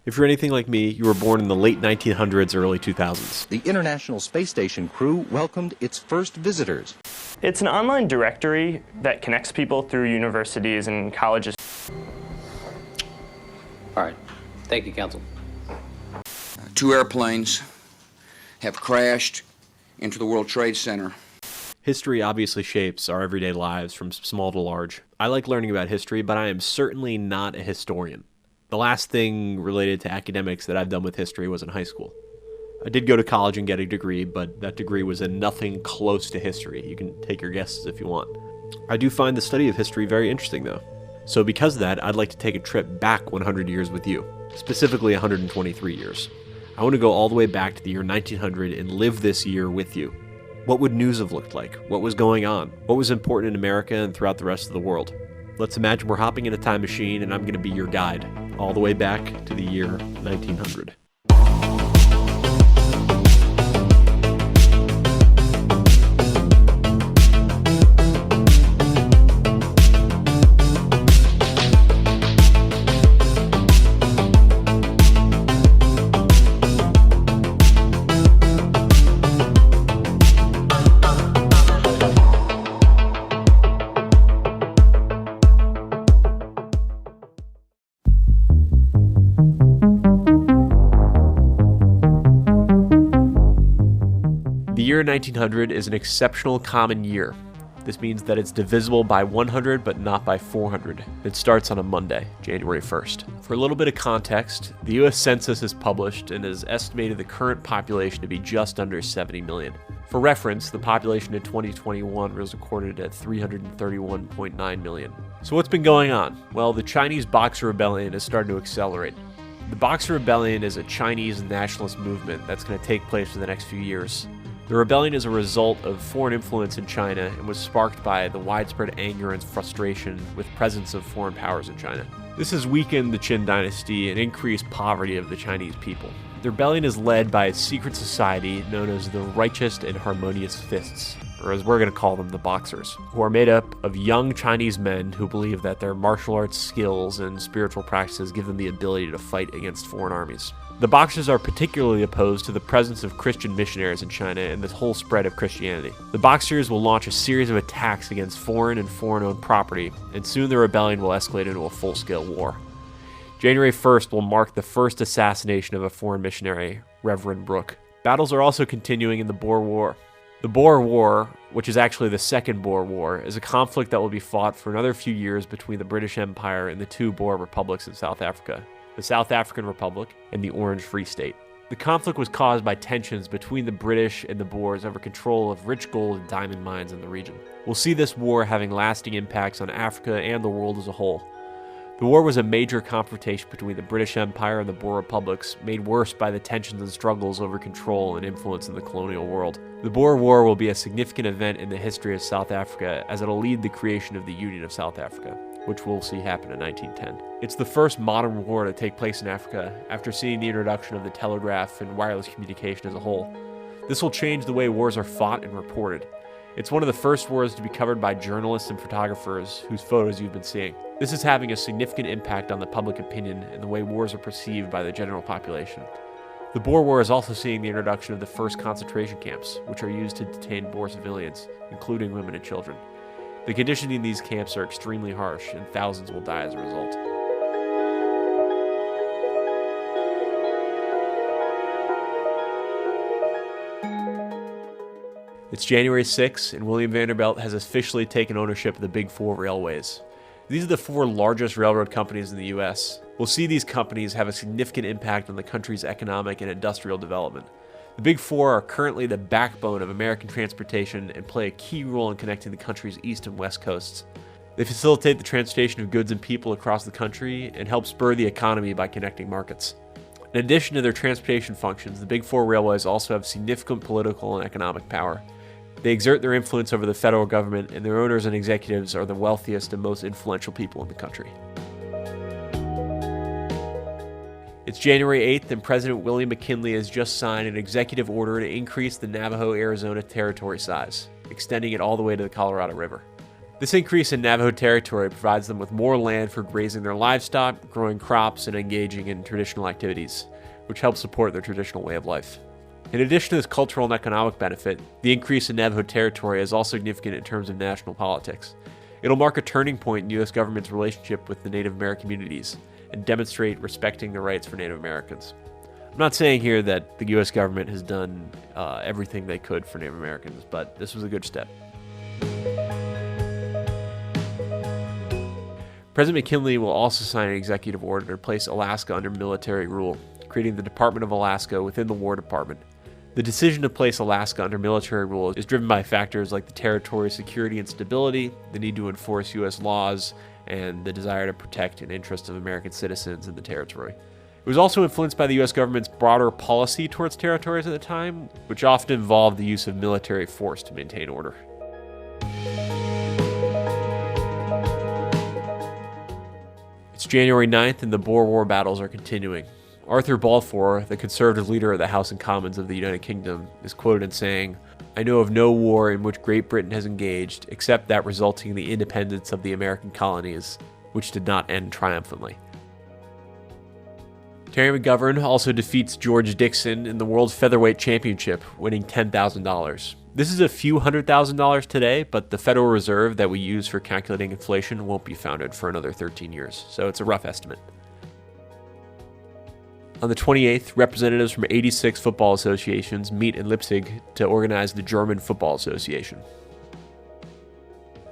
If you're anything like me, you were born in the late 1900s, early 2000s. The International Space Station crew welcomed its first visitors. It's an online directory that connects people through universities and colleges. All right. Thank you, Counsel. 2 airplanes have crashed into the World Trade Center. History obviously shapes our everyday lives from small to large. I like learning about history, but I am certainly not a historian. The last thing related to academics that I've done with history was in high school. I did go to college and get a degree, but that degree was in nothing close to history. You can take your guesses if you want. I do find the study of history very interesting, though. So because of that, I'd like to take a trip back 100 years with you, specifically 123 years. I want to go all the way back to the year 1900 and live this year with you. What would news have looked like? What was going on? What was important in America and throughout the rest of the world? Let's imagine we're hopping in a time machine and I'm going to be your guide, all the way back to the year 1900. The year 1900 is an exceptional common year. This means that it's divisible by 100 but not by 400. It starts on a Monday, January 1st. For a little bit of context, the US Census is published and has estimated the current population to be just under 70 million. For reference, the population in 2021 was recorded at 331.9 million. So what's been going on? Well, the Chinese Boxer Rebellion is starting to accelerate. The Boxer Rebellion is a Chinese nationalist movement that's going to take place for the next few years. The rebellion is a result of foreign influence in China and was sparked by the widespread anger and frustration with presence of foreign powers in China. This has weakened the Qin dynasty and increased poverty of the Chinese people. The rebellion is led by a secret society known as the Righteous and Harmonious Fists, or as we're going to call them, the Boxers, who are made up of young Chinese men who believe that their martial arts skills and spiritual practices give them the ability to fight against foreign armies. The Boxers are particularly opposed to the presence of Christian missionaries in China and the whole spread of Christianity. The Boxers will launch a series of attacks against foreign and foreign-owned property, and soon the rebellion will escalate into a full-scale war. January 1st will mark the first assassination of a foreign missionary, Reverend Brooke. Battles are also continuing in the Boer War. The Boer War, which is actually the Second Boer War, is a conflict that will be fought for another few years between the British Empire and the 2 Boer republics in South Africa, the South African Republic and the Orange Free State. The conflict was caused by tensions between the British and the Boers over control of rich gold and diamond mines in the region. We'll see this war having lasting impacts on Africa and the world as a whole. The war was a major confrontation between the British Empire and the Boer republics, made worse by the tensions and struggles over control and influence in the colonial world. The Boer War will be a significant event in the history of South Africa, as it'll lead the creation of the Union of South Africa, which we'll see happen in 1910. It's the first modern war to take place in Africa after seeing the introduction of the telegraph and wireless communication as a whole. This will change the way wars are fought and reported. It's one of the first wars to be covered by journalists and photographers whose photos you've been seeing. This is having a significant impact on the public opinion and the way wars are perceived by the general population. The Boer War is also seeing the introduction of the first concentration camps, which are used to detain Boer civilians, including women and children. The conditions in these camps are extremely harsh, and thousands will die as a result. It's January 6th, and William Vanderbilt has officially taken ownership of the Big Four railways. These are the 4 largest railroad companies in the U.S. We'll see these companies have a significant impact on the country's economic and industrial development. The Big Four are currently the backbone of American transportation and play a key role in connecting the country's east and west coasts. They facilitate the transportation of goods and people across the country and help spur the economy by connecting markets. In addition to their transportation functions, the Big Four railways also have significant political and economic power. They exert their influence over the federal government, and their owners and executives are the wealthiest and most influential people in the country. It's January 8th, and President William McKinley has just signed an executive order to increase the Navajo, Arizona territory size, extending it all the way to the Colorado River. This increase in Navajo territory provides them with more land for grazing their livestock, growing crops, and engaging in traditional activities, which helps support their traditional way of life. In addition to this cultural and economic benefit, the increase in Navajo territory is also significant in terms of national politics. It'll mark a turning point in U.S. government's relationship with the Native American communities and demonstrate respecting the rights for Native Americans. I'm not saying here that the U.S. government has done everything they could for Native Americans, but this was a good step. President McKinley will also sign an executive order to place Alaska under military rule, creating the Department of Alaska within the War Department. The decision to place Alaska under military rule is driven by factors like the territory's security and stability, the need to enforce U.S. laws, and the desire to protect the interests of American citizens in the territory. It was also influenced by the U.S. government's broader policy towards territories at the time, which often involved the use of military force to maintain order. It's January 9th and the Boer War battles are continuing. Arthur Balfour, the conservative leader of the House and Commons of the United Kingdom, is quoted as saying, "I know of no war in which Great Britain has engaged except that resulting in the independence of the American colonies, which did not end triumphantly." Terry McGovern also defeats George Dixon in the World Featherweight Championship, winning $10,000. This is a few $100,000 today, but the Federal Reserve that we use for calculating inflation won't be founded for another 13 years, so it's a rough estimate. On the 28th, representatives from 86 football associations meet in Leipzig to organize the German Football Association.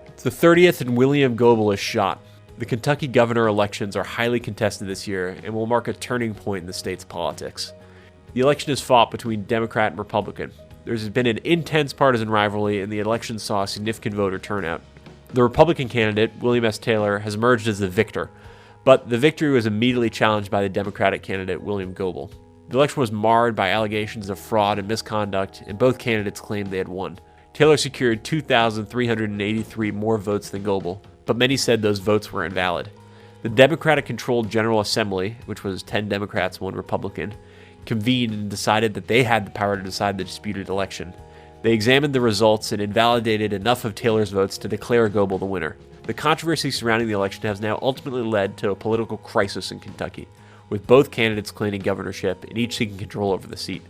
It's the 30th and William Goebel is shot. The Kentucky governor elections are highly contested this year and will mark a turning point in the state's politics. The election is fought between Democrat and Republican. There's been an intense partisan rivalry and the election saw a significant voter turnout. The Republican candidate, William S. Taylor, has emerged as the victor, but the victory was immediately challenged by the Democratic candidate, William Goebel. The election was marred by allegations of fraud and misconduct, and both candidates claimed they had won. Taylor secured 2,383 more votes than Goebel, but many said those votes were invalid. The Democratic-controlled General Assembly, which was 10 Democrats, 1 Republican, convened and decided that they had the power to decide the disputed election. They examined the results and invalidated enough of Taylor's votes to declare Goebel the winner. The controversy surrounding the election has now ultimately led to a political crisis in Kentucky, with both candidates claiming governorship and each seeking control over the seat.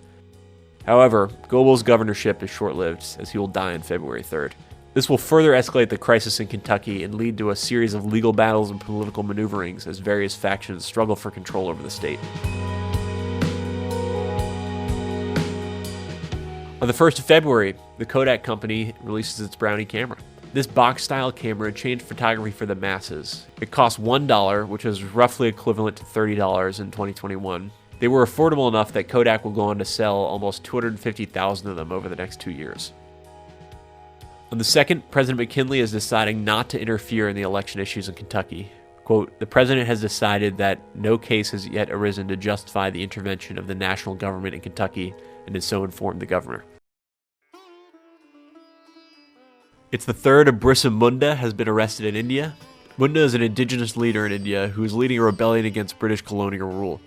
However, Goebel's governorship is short-lived, as he will die on February 3rd. This will further escalate the crisis in Kentucky and lead to a series of legal battles and political maneuverings as various factions struggle for control over the state. On the 1st of February, the Kodak company releases its Brownie camera. This box-style camera changed photography for the masses. It cost $1, which is roughly equivalent to $30 in 2021. They were affordable enough that Kodak will go on to sell almost 250,000 of them over the next 2 years. On the 2nd, President McKinley is deciding not to interfere in the election issues in Kentucky. Quote, "The president has decided that no case has yet arisen to justify the intervention of the national government in Kentucky and has so informed the governor." It's the third Abrisa Munda has been arrested in India. Munda is an indigenous leader in India who is leading a rebellion against British colonial rule.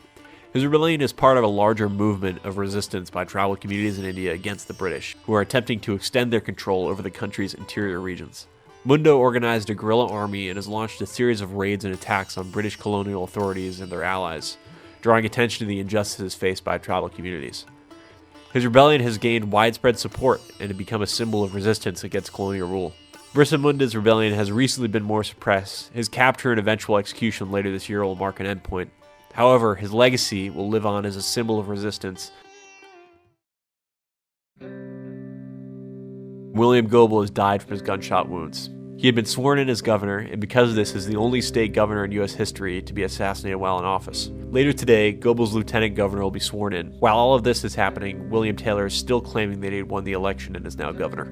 His rebellion is part of a larger movement of resistance by tribal communities in India against the British, who are attempting to extend their control over the country's interior regions. Munda organized a guerrilla army and has launched a series of raids and attacks on British colonial authorities and their allies, drawing attention to the injustices faced by tribal communities. His rebellion has gained widespread support and has become a symbol of resistance against colonial rule. Abrisa Munda's rebellion has recently been more suppressed. His capture and eventual execution later this year will mark an endpoint. However, his legacy will live on as a symbol of resistance. William Goebel has died from his gunshot wounds. He had been sworn in as governor, and because of this is the only state governor in U.S. history to be assassinated while in office. Later today, Goebel's lieutenant governor will be sworn in. While all of this is happening, William Taylor is still claiming that he had won the election and is now governor.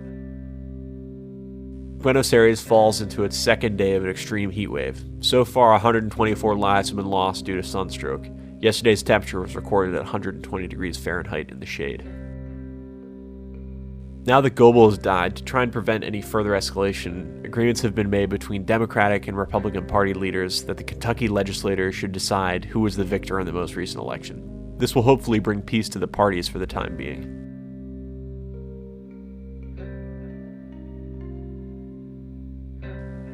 Buenos Aires falls into its second day of an extreme heat wave. So far, 124 lives have been lost due to sunstroke. Yesterday's temperature was recorded at 120 degrees Fahrenheit in the shade. Now that Goebel has died, to try and prevent any further escalation, agreements have been made between Democratic and Republican Party leaders that the Kentucky legislators should decide who was the victor in the most recent election. This will hopefully bring peace to the parties for the time being.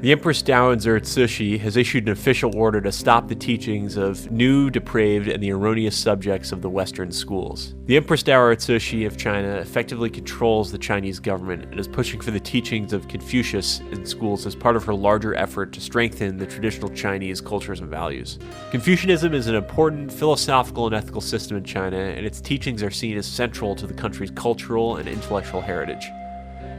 The Empress Dowager Cixi has issued an official order to stop the teachings of new, depraved, and the erroneous subjects of the Western schools. The Empress Dowager Cixi of China effectively controls the Chinese government and is pushing for the teachings of Confucius in schools as part of her larger effort to strengthen the traditional Chinese cultures and values. Confucianism is an important philosophical and ethical system in China, and its teachings are seen as central to the country's cultural and intellectual heritage.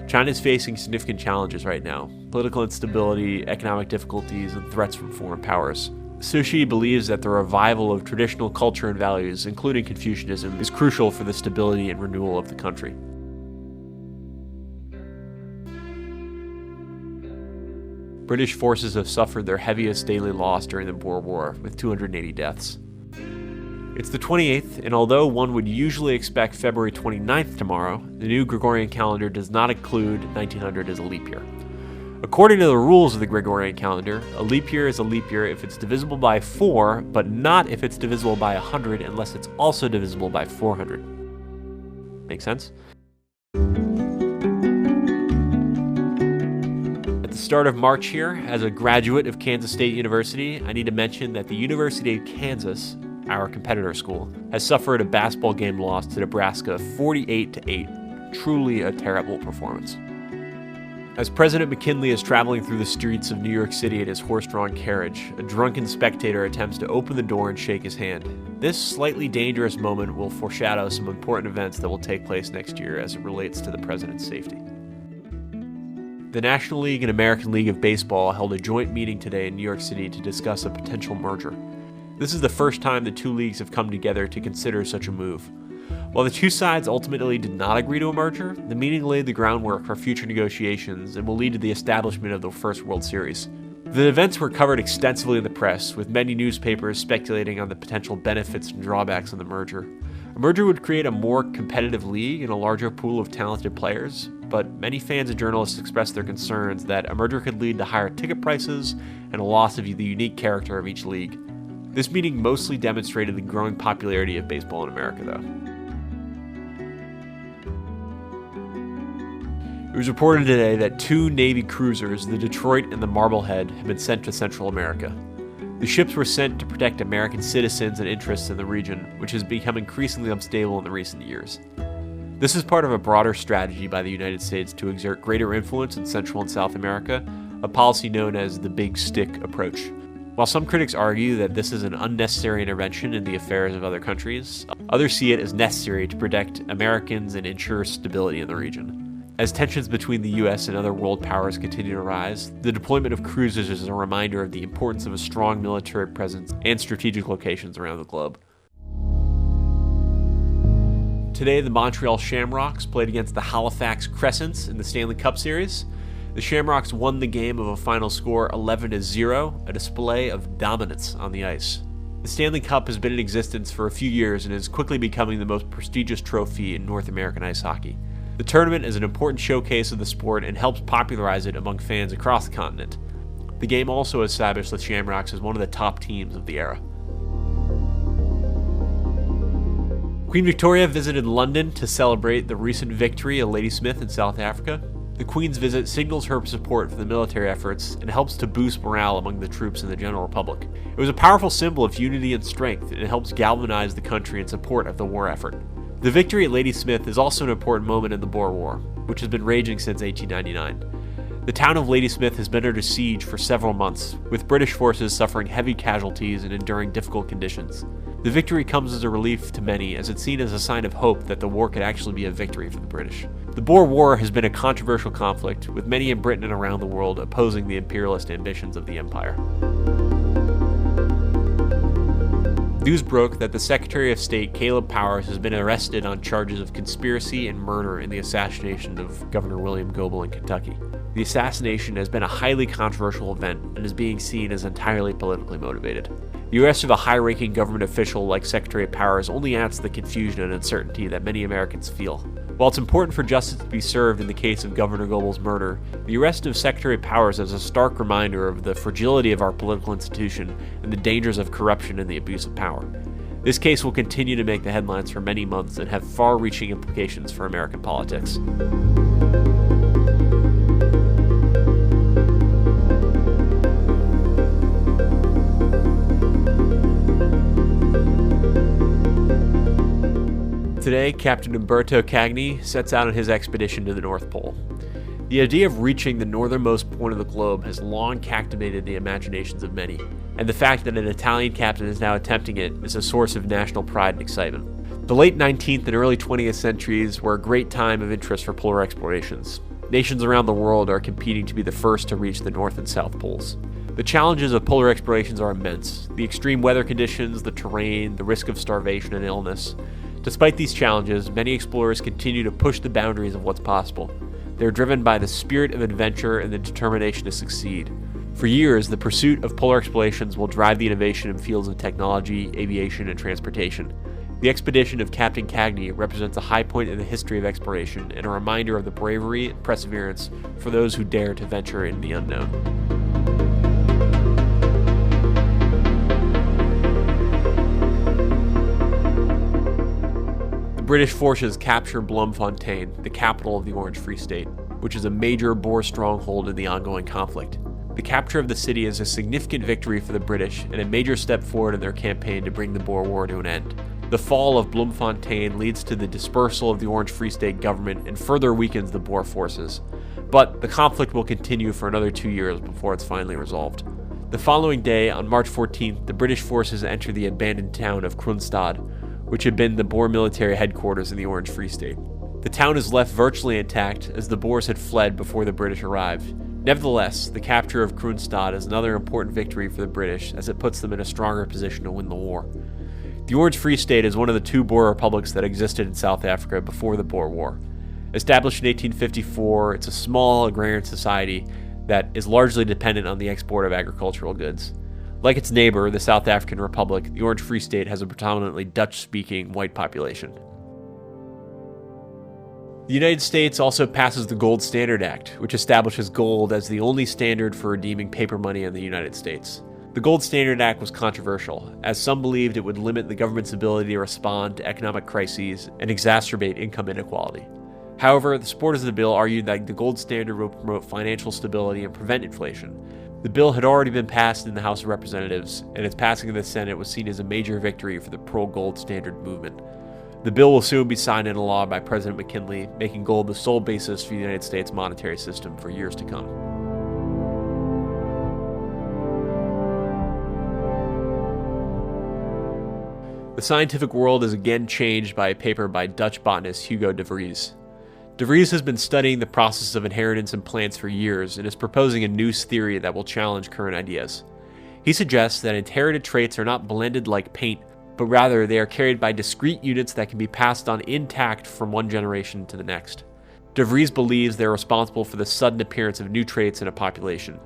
China is facing significant challenges right now: political instability, economic difficulties, and threats from foreign powers. Cixi believes that the revival of traditional culture and values, including Confucianism, is crucial for the stability and renewal of the country. British forces have suffered their heaviest daily loss during the Boer War, with 280 deaths. It's the 28th, and although one would usually expect February 29th tomorrow, the new Gregorian calendar does not include 1900 as a leap year. According to the rules of the Gregorian calendar, a leap year is a leap year if it's divisible by 4, but not if it's divisible by 100 unless it's also divisible by 400. Make sense? At the start of March here, as a graduate of Kansas State University, I need to mention that the University of Kansas, our competitor school, has suffered a basketball game loss to Nebraska 48-8. Truly a terrible performance. As President McKinley is traveling through the streets of New York City in his horse-drawn carriage, a drunken spectator attempts to open the door and shake his hand. This slightly dangerous moment will foreshadow some important events that will take place next year as it relates to the president's safety. The National League and American League of Baseball held a joint meeting today in New York City to discuss a potential merger. This is the first time the two leagues have come together to consider such a move. While the two sides ultimately did not agree to a merger, the meeting laid the groundwork for future negotiations and will lead to the establishment of the first World Series. The events were covered extensively in the press, with many newspapers speculating on the potential benefits and drawbacks of the merger. A merger would create a more competitive league and a larger pool of talented players, but many fans and journalists expressed their concerns that a merger could lead to higher ticket prices and a loss of the unique character of each league. This meeting mostly demonstrated the growing popularity of baseball in America, though. It was reported today that two Navy cruisers, the Detroit and the Marblehead, have been sent to Central America. The ships were sent to protect American citizens and interests in the region, which has become increasingly unstable in the recent years. This is part of a broader strategy by the United States to exert greater influence in Central and South America, a policy known as the Big Stick approach. While some critics argue that this is an unnecessary intervention in the affairs of other countries, others see it as necessary to protect Americans and ensure stability in the region. As tensions between the U.S. and other world powers continue to rise, the deployment of cruisers is a reminder of the importance of a strong military presence and strategic locations around the globe. Today, the Montreal Shamrocks played against the Halifax Crescents in the Stanley Cup Series. The Shamrocks won the game of a final score 11-0, a display of dominance on the ice. The Stanley Cup has been in existence for a few years and is quickly becoming the most prestigious trophy in North American ice hockey. The tournament is an important showcase of the sport and helps popularize it among fans across the continent. The game also established the Shamrocks as one of the top teams of the era. Queen Victoria visited London to celebrate the recent victory of Ladysmith in South Africa. The Queen's visit signals her support for the military efforts and helps to boost morale among the troops in the general public. It was a powerful symbol of unity and strength, and it helps galvanize the country in support of the war effort. The victory at Ladysmith is also an important moment in the Boer War, which has been raging since 1899. The town of Ladysmith has been under siege for several months, with British forces suffering heavy casualties and enduring difficult conditions. The victory comes as a relief to many, as it's seen as a sign of hope that the war could actually be a victory for the British. The Boer War has been a controversial conflict, with many in Britain and around the world opposing the imperialist ambitions of the empire. News broke that the Secretary of State, Caleb Powers, has been arrested on charges of conspiracy and murder in the assassination of Governor William Goebel in Kentucky. The assassination has been a highly controversial event and is being seen as entirely politically motivated. The arrest of a high-ranking government official like Secretary Powers only adds to the confusion and uncertainty that many Americans feel. While it's important for justice to be served in the case of Governor Goebel's murder, the arrest of Secretary Powers is a stark reminder of the fragility of our political institution and the dangers of corruption and the abuse of power. This case will continue to make the headlines for many months and have far-reaching implications for American politics. Today, Captain Umberto Cagni sets out on his expedition to the North Pole. The idea of reaching the northernmost point of the globe has long captivated the imaginations of many, and the fact that an Italian captain is now attempting it is a source of national pride and excitement. The late 19th and early 20th centuries were a great time of interest for polar explorations. Nations around the world are competing to be the first to reach the North and South Poles. The challenges of polar explorations are immense. The extreme weather conditions, the terrain, the risk of starvation and illness. Despite these challenges, many explorers continue to push the boundaries of what's possible. They're driven by the spirit of adventure and the determination to succeed. For years, the pursuit of polar explorations will drive the innovation in fields of technology, aviation, and transportation. The expedition of Captain Cagni represents a high point in the history of exploration and a reminder of the bravery and perseverance for those who dare to venture in the unknown. The British forces capture Bloemfontein, the capital of the Orange Free State, which is a major Boer stronghold in the ongoing conflict. The capture of the city is a significant victory for the British and a major step forward in their campaign to bring the Boer War to an end. The fall of Bloemfontein leads to the dispersal of the Orange Free State government and further weakens the Boer forces. But the conflict will continue for another 2 years before it's finally resolved. The following day, on March 14th, the British forces enter the abandoned town of Kroonstad, which had been the Boer military headquarters in the Orange Free State. The town is left virtually intact as the Boers had fled before the British arrived. Nevertheless, the capture of Kroonstad is another important victory for the British as it puts them in a stronger position to win the war. The Orange Free State is one of the 2 Boer republics that existed in South Africa before the Boer War. Established in 1854, it's a small agrarian society that is largely dependent on the export of agricultural goods. Like its neighbor, the South African Republic, the Orange Free State has a predominantly Dutch-speaking white population. The United States also passes the Gold Standard Act, which establishes gold as the only standard for redeeming paper money in the United States. The Gold Standard Act was controversial, as some believed it would limit the government's ability to respond to economic crises and exacerbate income inequality. However, the supporters of the bill argued that the gold standard would promote financial stability and prevent inflation. The bill had already been passed in the House of Representatives, and its passing in the Senate was seen as a major victory for the pro-gold standard movement. The bill will soon be signed into law by President McKinley, making gold the sole basis for the United States monetary system for years to come. The scientific world is again changed by a paper by Dutch botanist Hugo de Vries. De Vries has been studying the process of inheritance in plants for years and is proposing a new theory that will challenge current ideas. He suggests that inherited traits are not blended like paint, but rather they are carried by discrete units that can be passed on intact from one generation to the next. De Vries believes they are responsible for the sudden appearance of new traits in a population.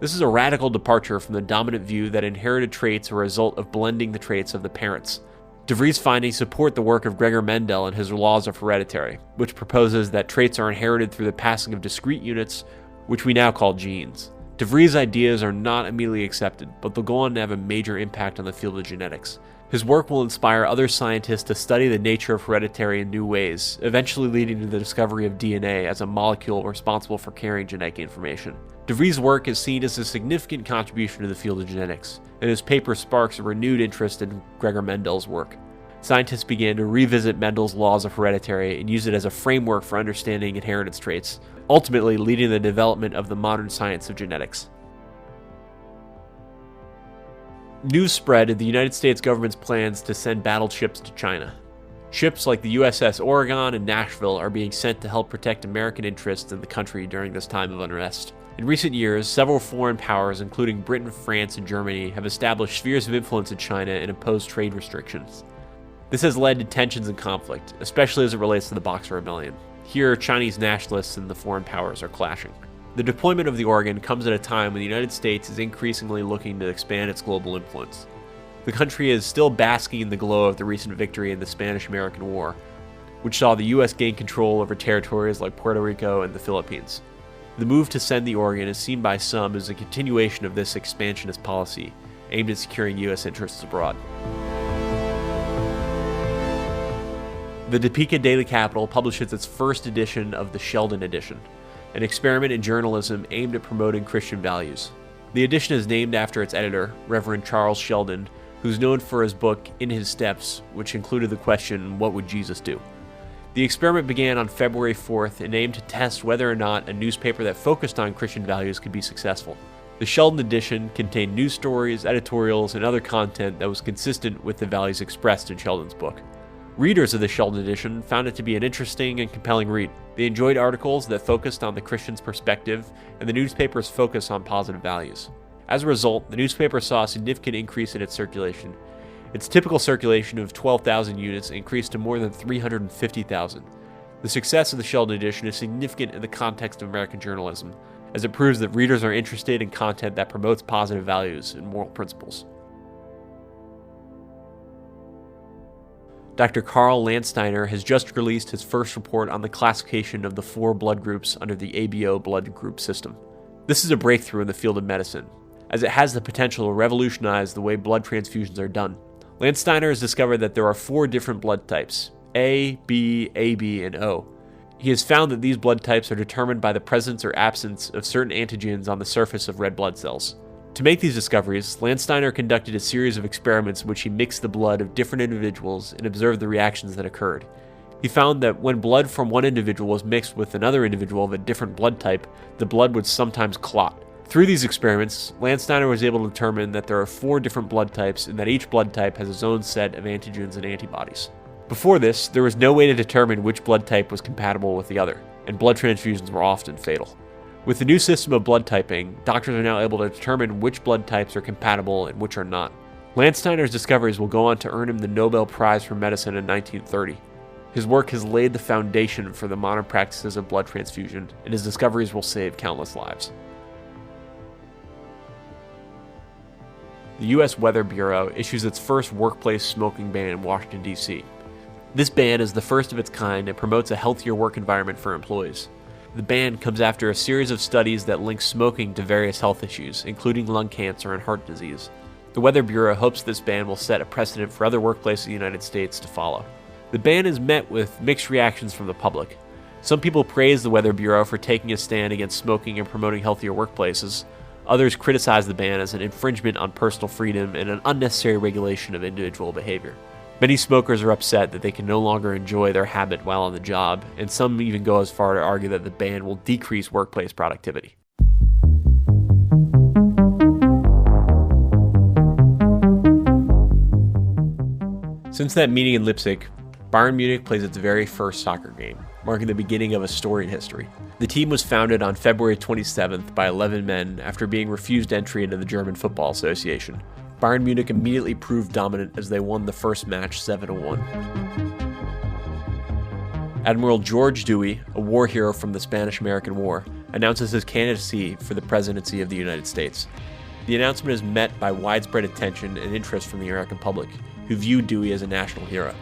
This is a radical departure from the dominant view that inherited traits are a result of blending the traits of the parents. De Vries' findings support the work of Gregor Mendel and his laws of heredity, which proposes that traits are inherited through the passing of discrete units, which we now call genes. De Vries' ideas are not immediately accepted, but they'll go on to have a major impact on the field of genetics. His work will inspire other scientists to study the nature of heredity in new ways, eventually leading to the discovery of DNA as a molecule responsible for carrying genetic information. De Vries' work is seen as a significant contribution to the field of genetics, and his paper sparks a renewed interest in Gregor Mendel's work. Scientists began to revisit Mendel's laws of heredity and use it as a framework for understanding inheritance traits, ultimately leading to the development of the modern science of genetics. News spread of the United States government's plans to send battleships to China. Ships like the USS Oregon and Nashville are being sent to help protect American interests in the country during this time of unrest. In recent years, several foreign powers, including Britain, France, and Germany, have established spheres of influence in China and imposed trade restrictions. This has led to tensions and conflict, especially as it relates to the Boxer Rebellion. Here, Chinese nationalists and the foreign powers are clashing. The deployment of the Oregon comes at a time when the United States is increasingly looking to expand its global influence. The country is still basking in the glow of the recent victory in the Spanish-American War, which saw the U.S. gain control over territories like Puerto Rico and the Philippines. The move to send the Oregon is seen by some as a continuation of this expansionist policy, aimed at securing U.S. interests abroad. The Topeka Daily Capital publishes its first edition of the Sheldon Edition, an experiment in journalism aimed at promoting Christian values. The edition is named after its editor, Reverend Charles Sheldon, who's known for his book In His Steps, which included the question, what would Jesus do? The experiment began on February 4th and aimed to test whether or not a newspaper that focused on Christian values could be successful. The Sheldon edition contained news stories, editorials, and other content that was consistent with the values expressed in Sheldon's book. Readers of the Sheldon edition found it to be an interesting and compelling read. They enjoyed articles that focused on the Christian's perspective and the newspaper's focus on positive values. As a result, the newspaper saw a significant increase in its circulation. Its typical circulation of 12,000 units increased to more than 350,000. The success of the Sheldon edition is significant in the context of American journalism, as it proves that readers are interested in content that promotes positive values and moral principles. Dr. Carl Landsteiner has just released his first report on the classification of the 4 blood groups under the ABO blood group system. This is a breakthrough in the field of medicine, as it has the potential to revolutionize the way blood transfusions are done. Landsteiner has discovered that there are 4 different blood types, A, B, AB, and O. He has found that these blood types are determined by the presence or absence of certain antigens on the surface of red blood cells. To make these discoveries, Landsteiner conducted a series of experiments in which he mixed the blood of different individuals and observed the reactions that occurred. He found that when blood from one individual was mixed with another individual of a different blood type, the blood would sometimes clot. Through these experiments, Landsteiner was able to determine that there are 4 different blood types and that each blood type has its own set of antigens and antibodies. Before this, there was no way to determine which blood type was compatible with the other, and blood transfusions were often fatal. With the new system of blood typing, doctors are now able to determine which blood types are compatible and which are not. Landsteiner's discoveries will go on to earn him the Nobel Prize for Medicine in 1930. His work has laid the foundation for the modern practices of blood transfusion, and his discoveries will save countless lives. The U.S. Weather Bureau issues its first workplace smoking ban in Washington, D.C. This ban is the first of its kind and promotes a healthier work environment for employees. The ban comes after a series of studies that link smoking to various health issues, including lung cancer and heart disease. The Weather Bureau hopes this ban will set a precedent for other workplaces in the United States to follow. The ban is met with mixed reactions from the public. Some people praise the Weather Bureau for taking a stand against smoking and promoting healthier workplaces. Others criticize the ban as an infringement on personal freedom and an unnecessary regulation of individual behavior. Many smokers are upset that they can no longer enjoy their habit while on the job, and some even go as far to argue that the ban will decrease workplace productivity. Since that meeting in Leipzig, Bayern Munich plays its very first soccer game, marking the beginning of a storied history. The team was founded on February 27th by 11 men after being refused entry into the German Football Association. Bayern Munich immediately proved dominant as they won the first match 7-1. Admiral George Dewey, a war hero from the Spanish-American War, announces his candidacy for the presidency of the United States. The announcement is met by widespread attention and interest from the American public, who view Dewey as a national hero.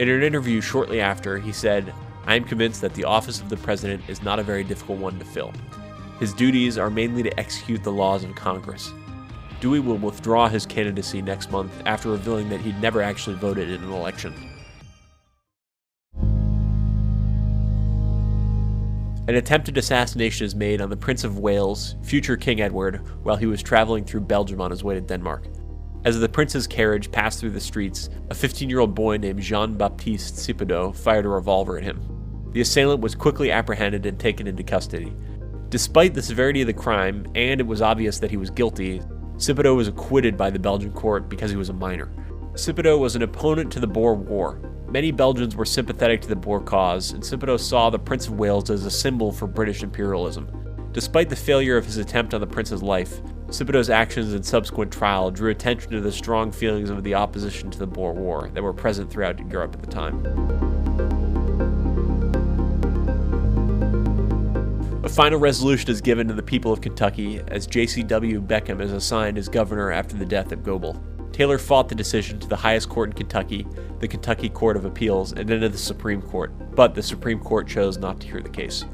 In an interview shortly after, he said, "I am convinced that the office of the president is not a very difficult one to fill. His duties are mainly to execute the laws of Congress." Dewey will withdraw his candidacy next month after revealing that he'd never actually voted in an election. An attempted assassination is made on the Prince of Wales, future King Edward, while he was traveling through Belgium on his way to Denmark. As the prince's carriage passed through the streets, a 15-year-old boy named Jean-Baptiste Thibodeau fired a revolver at him. The assailant was quickly apprehended and taken into custody. Despite the severity of the crime, and it was obvious that he was guilty, Thibodeau was acquitted by the Belgian court because he was a minor. Thibodeau was an opponent to the Boer War. Many Belgians were sympathetic to the Boer cause, and Thibodeau saw the Prince of Wales as a symbol for British imperialism. Despite the failure of his attempt on the prince's life, Thibodeau's actions and subsequent trial drew attention to the strong feelings of the opposition to the Boer War that were present throughout Europe at the time. A final resolution is given to the people of Kentucky as J.C.W. Beckham is assigned as governor after the death of Goebel. Taylor fought the decision to the highest court in Kentucky, the Kentucky Court of Appeals, and then to the Supreme Court, but the Supreme Court chose not to hear the case.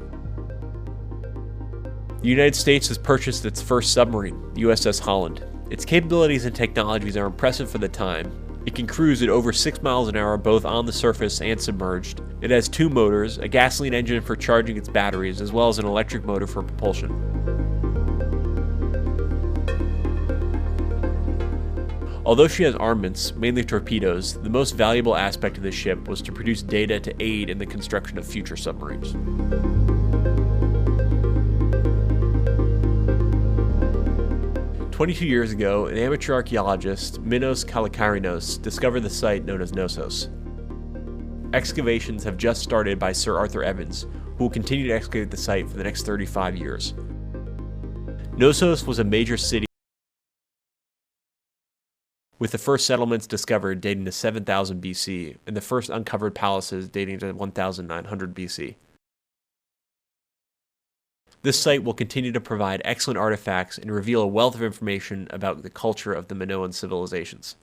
The United States has purchased its first submarine, the USS Holland. Its capabilities and technologies are impressive for the time. It can cruise at over 6 miles an hour both on the surface and submerged. It has 2 motors, a gasoline engine for charging its batteries, as well as an electric motor for propulsion. Although she has armaments, mainly torpedoes, the most valuable aspect of the ship was to produce data to aid in the construction of future submarines. "22 years ago, an amateur archaeologist, Minos Kalakarinos, discovered the site known as Knossos. Excavations have just started by Sir Arthur Evans, who will continue to excavate the site for the next 35 years. Knossos was a major city with the first settlements discovered dating to 7000 BC and the first uncovered palaces dating to 1900 BC. This site will continue to provide excellent artifacts and reveal a wealth of information about the culture of the Minoan civilizations.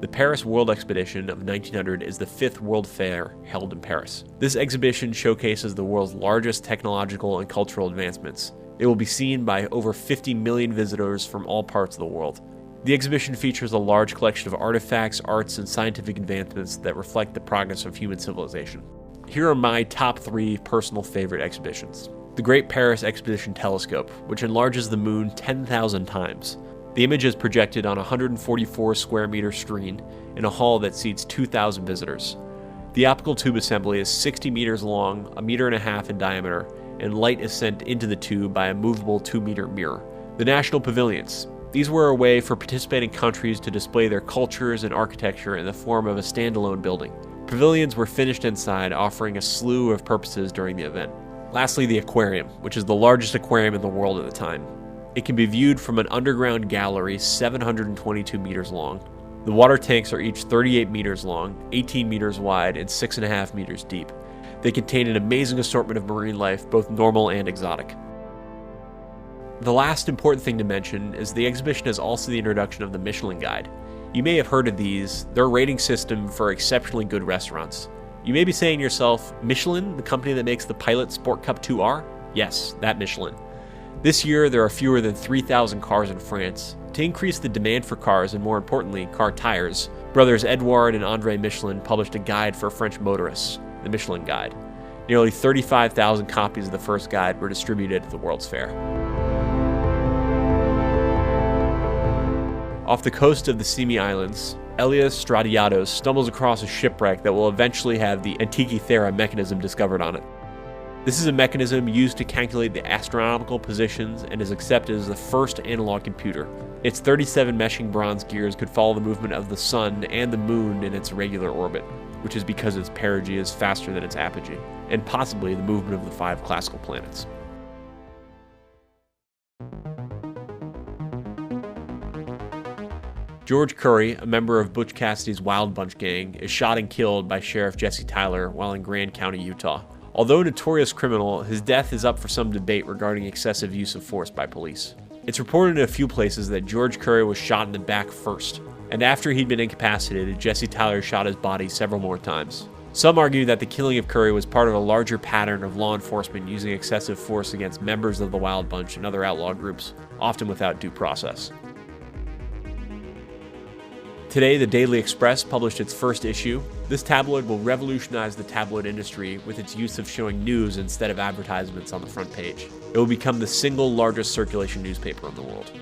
The Paris World Expedition of 1900 is the 5th World Fair held in Paris. This exhibition showcases the world's largest technological and cultural advancements. It will be seen by over 50 million visitors from all parts of the world. The exhibition features a large collection of artifacts, arts, and scientific advancements that reflect the progress of human civilization. Here are my top 3 personal favorite exhibitions. The Great Paris Exposition Telescope, which enlarges the moon 10,000 times. The image is projected on a 144 square meter screen in a hall that seats 2,000 visitors. The optical tube assembly is 60 meters long, 1.5 meters in diameter, and light is sent into the tube by a movable 2-meter mirror. The national pavilions. These were a way for participating countries to display their cultures and architecture in the form of a standalone building. Pavilions were finished inside, offering a slew of purposes during the event. Lastly, the aquarium, which is the largest aquarium in the world at the time. It can be viewed from an underground gallery 722 meters long. The water tanks are each 38 meters long, 18 meters wide, and 6.5 meters deep. They contain an amazing assortment of marine life, both normal and exotic. The last important thing to mention is the exhibition is also the introduction of the Michelin Guide. You may have heard of these. They're a rating system for exceptionally good restaurants. You may be saying to yourself, Michelin, the company that makes the Pilot Sport Cup 2R? Yes, that Michelin. This year, there are fewer than 3,000 cars in France. To increase the demand for cars and, more importantly, car tires, brothers Edouard and André Michelin published a guide for French motorists, the Michelin Guide. Nearly 35,000 copies of the first guide were distributed at the World's Fair. Off the coast of the Simi Islands, Elias Stradiatos stumbles across a shipwreck that will eventually have the Antikythera mechanism discovered on it. This is a mechanism used to calculate the astronomical positions and is accepted as the first analog computer. Its 37 meshing bronze gears could follow the movement of the sun and the moon in its regular orbit, which is because its perigee is faster than its apogee, and possibly the movement of the 5 classical planets. George Curry, a member of Butch Cassidy's Wild Bunch gang, is shot and killed by Sheriff Jesse Tyler while in Grand County, Utah. Although a notorious criminal, his death is up for some debate regarding excessive use of force by police. It's reported in a few places that George Curry was shot in the back first, and after he'd been incapacitated, Jesse Tyler shot his body several more times. Some argue that the killing of Curry was part of a larger pattern of law enforcement using excessive force against members of the Wild Bunch and other outlaw groups, often without due process. Today, the Daily Express published its first issue. This tabloid will revolutionize the tabloid industry with its use of showing news instead of advertisements on the front page. It will become the single largest circulation newspaper in the world.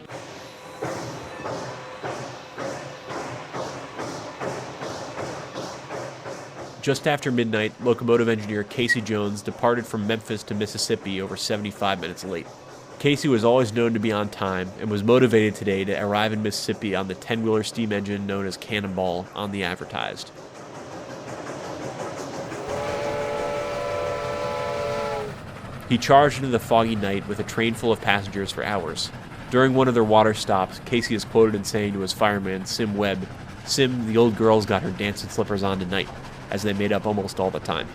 Just after midnight, locomotive engineer Casey Jones departed from Memphis to Mississippi over 75 minutes late. Casey was always known to be on time and was motivated today to arrive in Mississippi on the 10-wheeler steam engine known as Cannonball on the advertised. He charged into the foggy night with a train full of passengers for hours. During one of their water stops, Casey is quoted in saying to his fireman, Sim Webb, "Sim, the old girl's got her dancing slippers on tonight," as they made up almost all the time.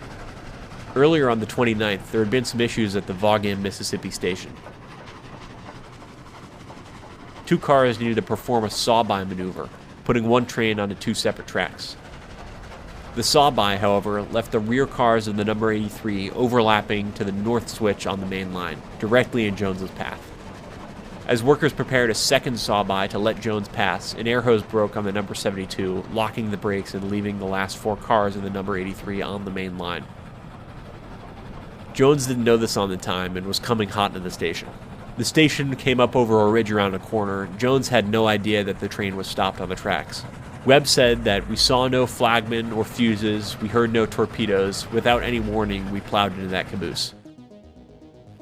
Earlier on the 29th, there had been some issues at the Vaughan, Mississippi station. 2 cars needed to perform a saw-by maneuver, putting one train onto 2 separate tracks. The saw-by, however, left the rear cars of the number 83 overlapping to the north switch on the main line, directly in Jones's path. As workers prepared a second saw-by to let Jones pass, an air hose broke on the number 72, locking the brakes and leaving the last 4 cars in the number 83 on the main line. Jones didn't know this on the time and was coming hot into the station. The station came up over a ridge around a corner. Jones had no idea that the train was stopped on the tracks. Webb said that we saw no flagmen or fuses, we heard no torpedoes. Without any warning, we plowed into that caboose.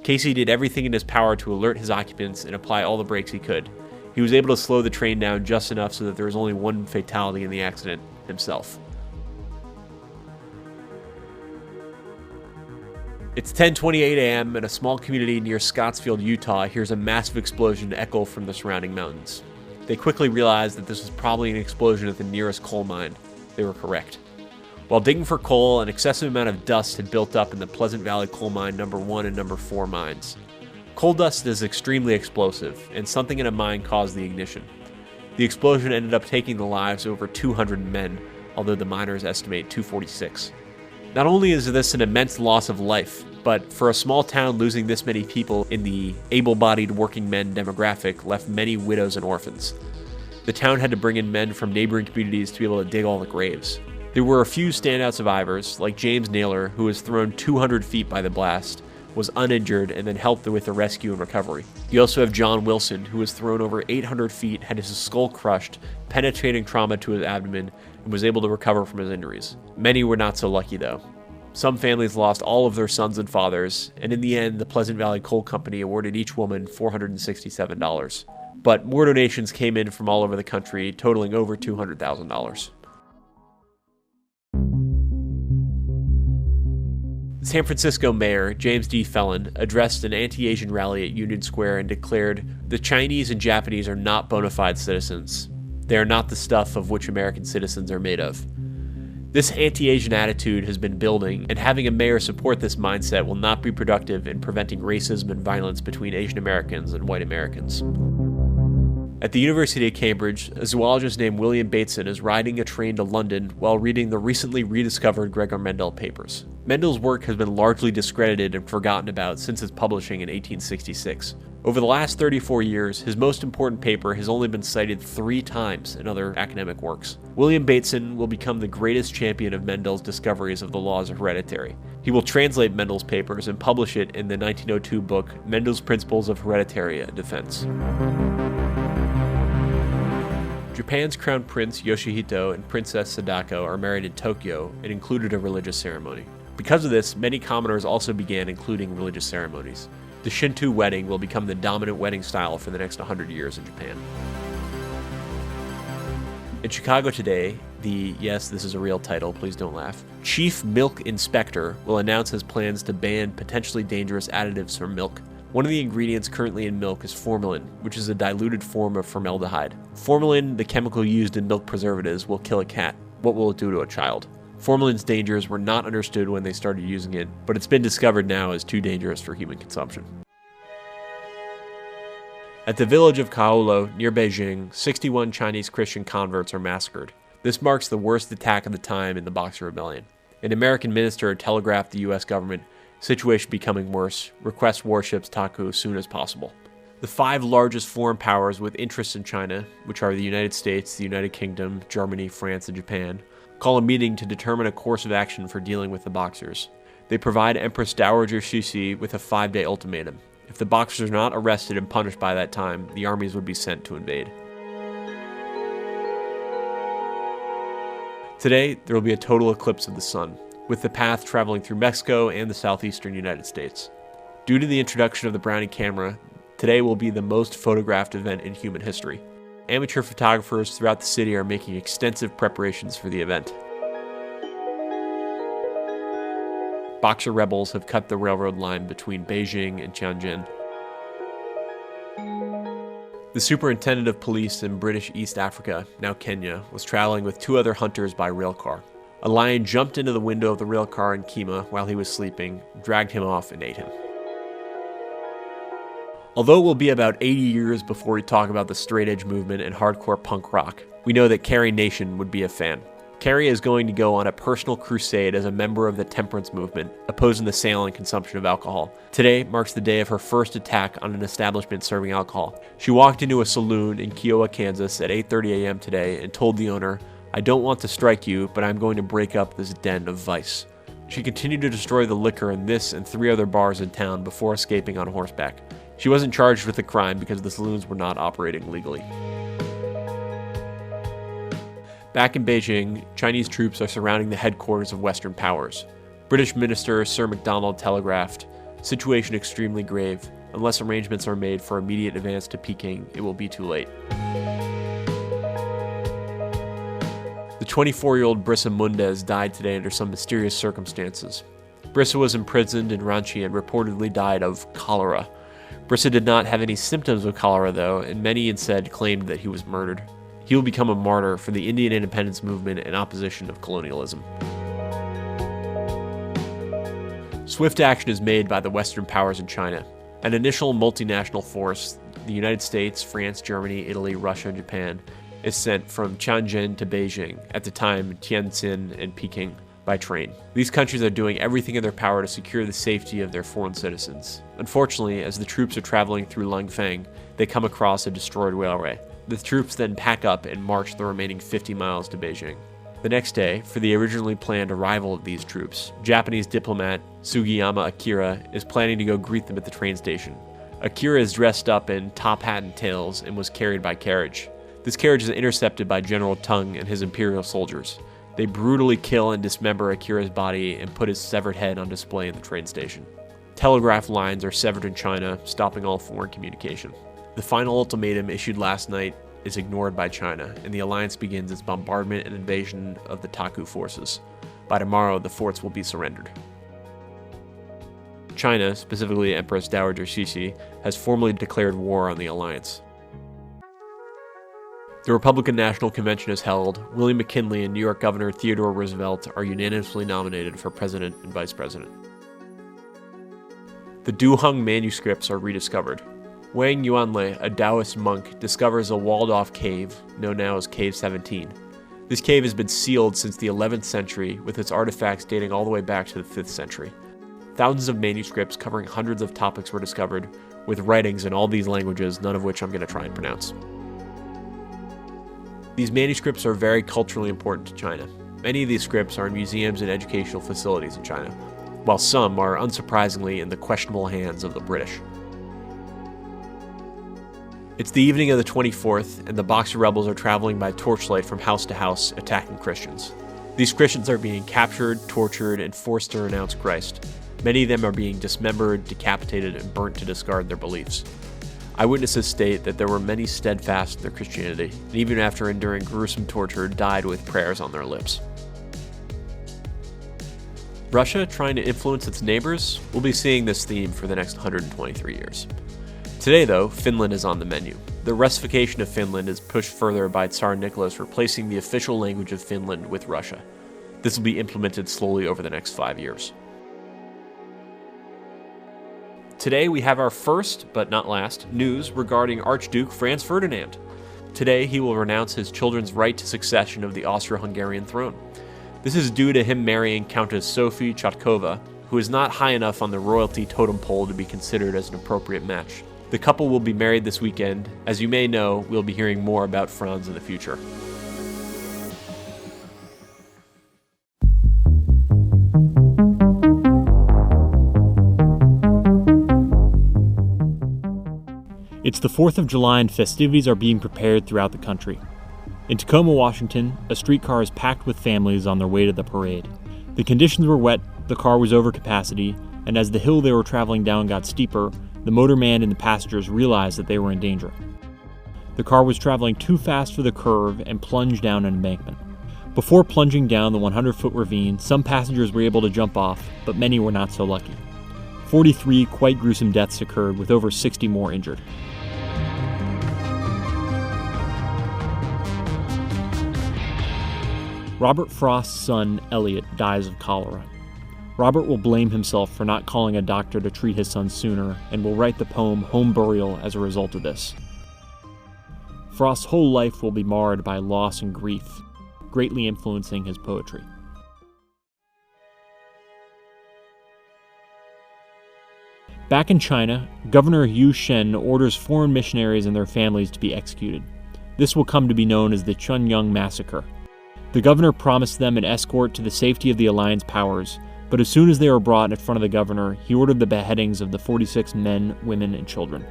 Casey did everything in his power to alert his occupants and apply all the brakes he could. He was able to slow the train down just enough so that there was only one fatality in the accident, himself. It's 10:28 a.m. and a small community near Scottsfield, Utah hears a massive explosion echo from the surrounding mountains. They quickly realize that this was probably an explosion at the nearest coal mine. They were correct. While digging for coal, an excessive amount of dust had built up in the Pleasant Valley Coal Mine number 1 and number 4 mines. Coal dust is extremely explosive, and something in a mine caused the ignition. The explosion ended up taking the lives of over 200 men, although the miners estimate 246. Not only is this an immense loss of life, but for a small town, losing this many people in the able-bodied working men demographic left many widows and orphans. The town had to bring in men from neighboring communities to be able to dig all the graves. There were a few standout survivors, like James Naylor, who was thrown 200 feet by the blast, was uninjured, and then helped with the rescue and recovery. You also have John Wilson, who was thrown over 800 feet, had his skull crushed, penetrating trauma to his abdomen, and was able to recover from his injuries. Many were not so lucky, though. Some families lost all of their sons and fathers, and in the end, the Pleasant Valley Coal Company awarded each woman $467. But more donations came in from all over the country, totaling over $200,000. San Francisco Mayor James D. Phelan addressed an anti-Asian rally at Union Square and declared, "The Chinese and Japanese are not bona fide citizens. They are not the stuff of which American citizens are made of." This anti-Asian attitude has been building, and having a mayor support this mindset will not be productive in preventing racism and violence between Asian Americans and white Americans. At the University of Cambridge, a zoologist named William Bateson is riding a train to London while reading the recently rediscovered Gregor Mendel papers. Mendel's work has been largely discredited and forgotten about since its publishing in 1866. Over the last 34 years, his most important paper has only been cited 3 times in other academic works. William Bateson will become the greatest champion of Mendel's discoveries of the laws of hereditary. He will translate Mendel's papers and publish it in the 1902 book, Mendel's Principles of Hereditary Defense. Japan's Crown Prince Yoshihito and Princess Sadako are married in Tokyo and included a religious ceremony. Because of this, many commoners also began including religious ceremonies. The Shinto wedding will become the dominant wedding style for the next 100 years in Japan. In Chicago today, the, yes, this is a real title, please don't laugh, Chief Milk Inspector will announce his plans to ban potentially dangerous additives from milk. One of the ingredients currently in milk is formalin, which is a diluted form of formaldehyde. Formalin, the chemical used in milk preservatives, will kill a cat. What will it do to a child? Formalin's dangers were not understood when they started using it, but it's been discovered now as too dangerous for human consumption. At the village of Kaolo, near Beijing, 61 Chinese Christian converts are massacred. This marks the worst attack of the time in the Boxer Rebellion. An American minister telegraphed the U.S. government, "Situation becoming worse. Request warships Taku as soon as possible." The 5 largest foreign powers with interests in China, which are the United States, the United Kingdom, Germany, France, and Japan, call a meeting to determine a course of action for dealing with the Boxers. They provide Empress Dowager Cixi with a 5-day ultimatum. If the Boxers are not arrested and punished by that time, the armies would be sent to invade. Today, there will be a total eclipse of the sun, with the path traveling through Mexico and the southeastern United States. Due to the introduction of the Brownie camera, today will be the most photographed event in human history. Amateur photographers throughout the city are making extensive preparations for the event. Boxer rebels have cut the railroad line between Beijing and Tianjin. The superintendent of police in British East Africa, now Kenya, was traveling with 2 other hunters by railcar. A lion jumped into the window of the railcar in Kima while he was sleeping, dragged him off, and ate him. Although it will be about 80 years before we talk about the straight edge movement and hardcore punk rock, we know that Carrie Nation would be a fan. Carrie is going to go on a personal crusade as a member of the temperance movement, opposing the sale and consumption of alcohol. Today marks the day of her first attack on an establishment serving alcohol. She walked into a saloon in Kiowa, Kansas at 8:30 a.m. today and told the owner, "I don't want to strike you, but I'm going to break up this den of vice." She continued to destroy the liquor in this and 3 other bars in town before escaping on horseback. She wasn't charged with the crime because the saloons were not operating legally. Back in Beijing, Chinese troops are surrounding the headquarters of Western powers. British Minister Sir MacDonald telegraphed, "Situation extremely grave. Unless arrangements are made for immediate advance to Peking, it will be too late." The 24-year-old Brissa Mundez died today under some mysterious circumstances. Brissa was imprisoned in Ranchi and reportedly died of cholera. Brissa did not have any symptoms of cholera, though, and many instead claimed that he was murdered. He will become a martyr for the Indian independence movement and opposition of colonialism. Swift action is made by the Western powers in China. An initial multinational force, the United States, France, Germany, Italy, Russia, and Japan, is sent from Tianjin to Beijing, at the time Tianjin and Peking, by train. These countries are doing everything in their power to secure the safety of their foreign citizens. Unfortunately, as the troops are traveling through Langfang, they come across a destroyed railway. The troops then pack up and march the remaining 50 miles to Beijing. The next day, for the originally planned arrival of these troops, Japanese diplomat Sugiyama Akira is planning to go greet them at the train station. Akira is dressed up in top hat and tails and was carried by carriage. This carriage is intercepted by General Tung and his imperial soldiers. They brutally kill and dismember Akira's body and put his severed head on display in the train station. Telegraph lines are severed in China, stopping all foreign communication. The final ultimatum issued last night is ignored by China, and the alliance begins its bombardment and invasion of the Taku forces. By tomorrow, the forts will be surrendered. China, specifically Empress Dowager Cixi, has formally declared war on the alliance. The Republican National Convention is held. William McKinley and New York Governor Theodore Roosevelt are unanimously nominated for president and vice president. The Duheng manuscripts are rediscovered. Wang Yuanlei, a Taoist monk, discovers a walled-off cave, known now as Cave 17. This cave has been sealed since the 11th century, with its artifacts dating all the way back to the 5th century. Thousands of manuscripts covering hundreds of topics were discovered, with writings in all these languages, none of which I'm going to try and pronounce. These manuscripts are very culturally important to China. Many of these scripts are in museums and educational facilities in China, while some are unsurprisingly in the questionable hands of the British. It's the evening of the 24th, and the Boxer rebels are traveling by torchlight from house to house, attacking Christians. These Christians are being captured, tortured, and forced to renounce Christ. Many of them are being dismembered, decapitated, and burnt to discard their beliefs. Eyewitnesses state that there were many steadfast in their Christianity, and even after enduring gruesome torture, died with prayers on their lips. Russia, trying to influence its neighbors, will be seeing this theme for the next 123 years. Today, though, Finland is on the menu. The Russification of Finland is pushed further by Tsar Nicholas replacing the official language of Finland with Russia. This will be implemented slowly over the next 5 years. Today we have our first, but not last, news regarding Archduke Franz Ferdinand. Today he will renounce his children's right to succession of the Austro-Hungarian throne. This is due to him marrying Countess Sophie Chotkova, who is not high enough on the royalty totem pole to be considered as an appropriate match. The couple will be married this weekend. As you may know, we'll be hearing more about Franz in the future. It's the 4th of July and festivities are being prepared throughout the country. In Tacoma, Washington, a streetcar is packed with families on their way to the parade. The conditions were wet, the car was over capacity, and as the hill they were traveling down got steeper, the motorman and the passengers realized that they were in danger. The car was traveling too fast for the curve and plunged down an embankment. Before plunging down the 100-foot ravine, some passengers were able to jump off, but many were not so lucky. 43 quite gruesome deaths occurred, with over 60 more injured. Robert Frost's son, Elliot, dies of cholera. Robert will blame himself for not calling a doctor to treat his son sooner and will write the poem Home Burial as a result of this. Frost's whole life will be marred by loss and grief. greatly influencing his poetry. Back in China, Governor Yu Shen orders foreign missionaries and their families to be executed. This will come to be known as the Chunyang Massacre. The governor promised them an escort to the safety of the alliance powers, but as soon as they were brought in front of the governor, he ordered the beheadings of the 46 men, women, and children.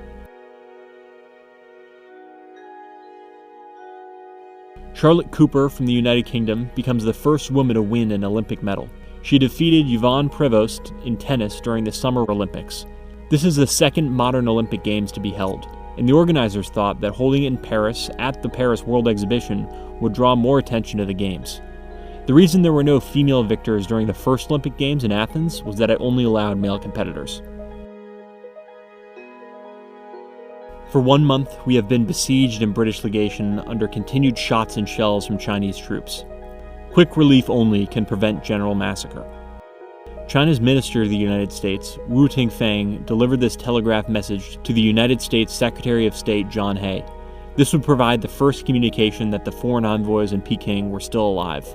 Charlotte Cooper from the United Kingdom becomes the first woman to win an Olympic medal. She defeated Yvonne Prevost in tennis during the Summer Olympics. This is the second modern Olympic Games to be held, and the organizers thought that holding it in Paris at the Paris World Exhibition would draw more attention to the Games. The reason there were no female victors during the first Olympic Games in Athens was that it only allowed male competitors. For 1 month, we have been besieged in British legation under continued shots and shells from Chinese troops. Quick relief only can prevent general massacre. China's minister to the United States, Wu Tingfang, delivered this telegraph message to the United States Secretary of State John Hay. This would provide the first communication that the foreign envoys in Peking were still alive.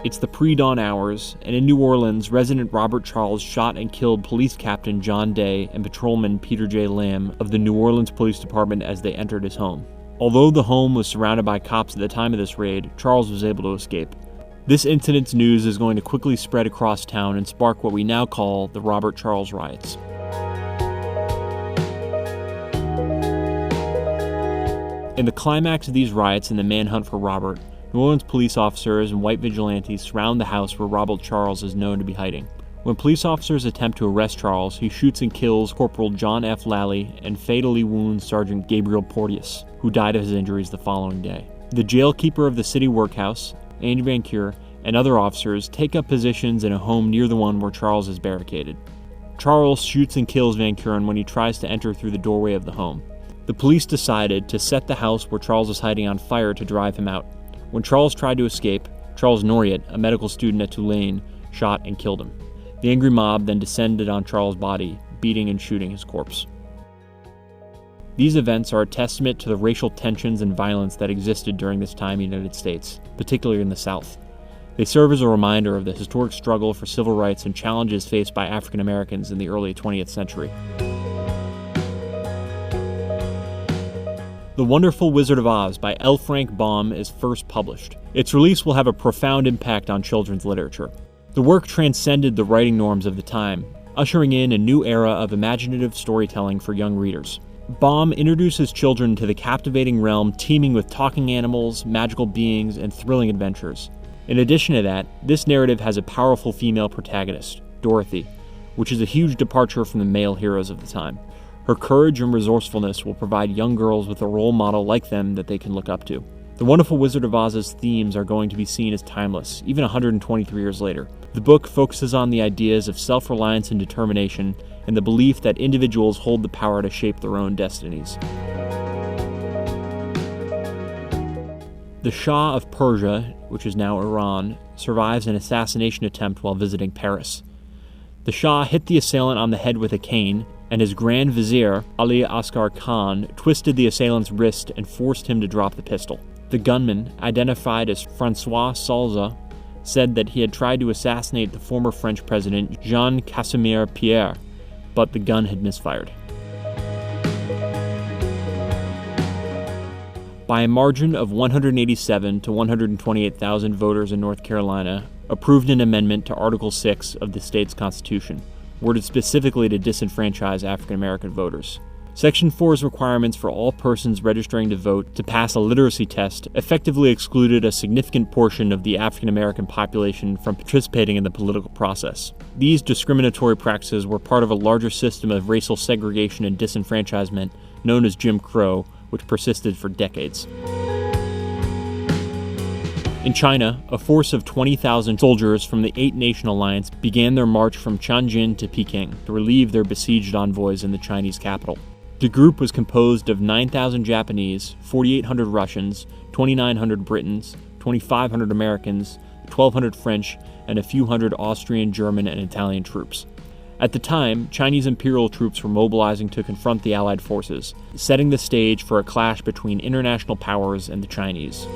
It's the pre-dawn hours, and in New Orleans, resident Robert Charles shot and killed police captain John Day and patrolman Peter J. Lamb of the New Orleans Police Department as they entered his home. Although the home was surrounded by cops at the time of this raid, Charles was able to escape. This incident's news is going to quickly spread across town and spark what we now call the Robert Charles riots. In the climax of these riots and the manhunt for Robert, New Orleans police officers and white vigilantes surround the house where Robert Charles is known to be hiding. When police officers attempt to arrest Charles, he shoots and kills Corporal John F. Lally and fatally wounds Sergeant Gabriel Porteous, who died of his injuries the following day. The jailkeeper of the city workhouse, Andy Van Cure, and other officers take up positions in a home near the one where Charles is barricaded. Charles shoots and kills Van Curen when he tries to enter through the doorway of the home. The police decided to set the house where Charles was hiding on fire to drive him out. When Charles tried to escape, Charles Noriot, a medical student at Tulane, shot and killed him. The angry mob then descended on Charles' body, beating and shooting his corpse. These events are a testament to the racial tensions and violence that existed during this time in the United States, particularly in the South. They serve as a reminder of the historic struggle for civil rights and challenges faced by African Americans in the early 20th century. The Wonderful Wizard of Oz by L. Frank Baum is first published. Its release will have a profound impact on children's literature. The work transcended the writing norms of the time, ushering in a new era of imaginative storytelling for young readers. Baum introduces children to the captivating realm teeming with talking animals, magical beings, and thrilling adventures. In addition to that, this narrative has a powerful female protagonist, Dorothy, which is a huge departure from the male heroes of the time. Her courage and resourcefulness will provide young girls with a role model like them that they can look up to. The Wonderful Wizard of Oz's themes are going to be seen as timeless, even 123 years later. The book focuses on the ideas of self-reliance and determination, and the belief that individuals hold the power to shape their own destinies. The Shah of Persia, which is now Iran, survives an assassination attempt while visiting Paris. The Shah hit the assailant on the head with a cane, and his Grand Vizier, Ali Asghar Khan, twisted the assailant's wrist and forced him to drop the pistol. The gunman, identified as Francois Salza, said that he had tried to assassinate the former French president Jean Casimir Pierre, but the gun had misfired. By a margin of 187 to 128,000 voters in North Carolina, approved an amendment to Article 6 of the state's constitution, worded specifically to disenfranchise African American voters. Section 4's requirements for all persons registering to vote to pass a literacy test effectively excluded a significant portion of the African American population from participating in the political process. These discriminatory practices were part of a larger system of racial segregation and disenfranchisement known as Jim Crow, which persisted for decades. In China, a force of 20,000 soldiers from the Eight-Nation Alliance began their march from Tianjin to Peking to relieve their besieged envoys in the Chinese capital. The group was composed of 9,000 Japanese, 4,800 Russians, 2,900 Britons, 2,500 Americans, 1,200 French, and a few hundred Austrian, German, and Italian troops. At the time, Chinese imperial troops were mobilizing to confront the Allied forces, setting the stage for a clash between international powers and the Chinese.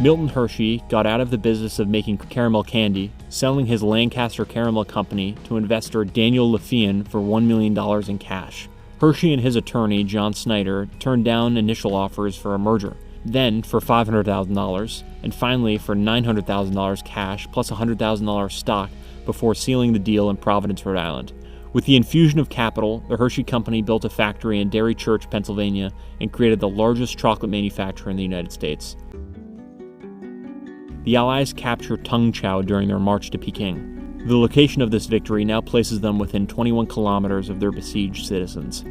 Milton Hershey got out of the business of making caramel candy, selling his Lancaster Caramel Company to investor Daniel Laffian for $1 million in cash. Hershey and his attorney, John Snyder, turned down initial offers for a merger, then for $500,000, and finally for $900,000 cash plus $100,000 stock before sealing the deal in Providence, Rhode Island. With the infusion of capital, the Hershey Company built a factory in Dairy Church, Pennsylvania, and created the largest chocolate manufacturer in the United States. The Allies captured Tongchao during their march to Peking. The location of this victory now places them within 21 kilometers of their besieged citizens.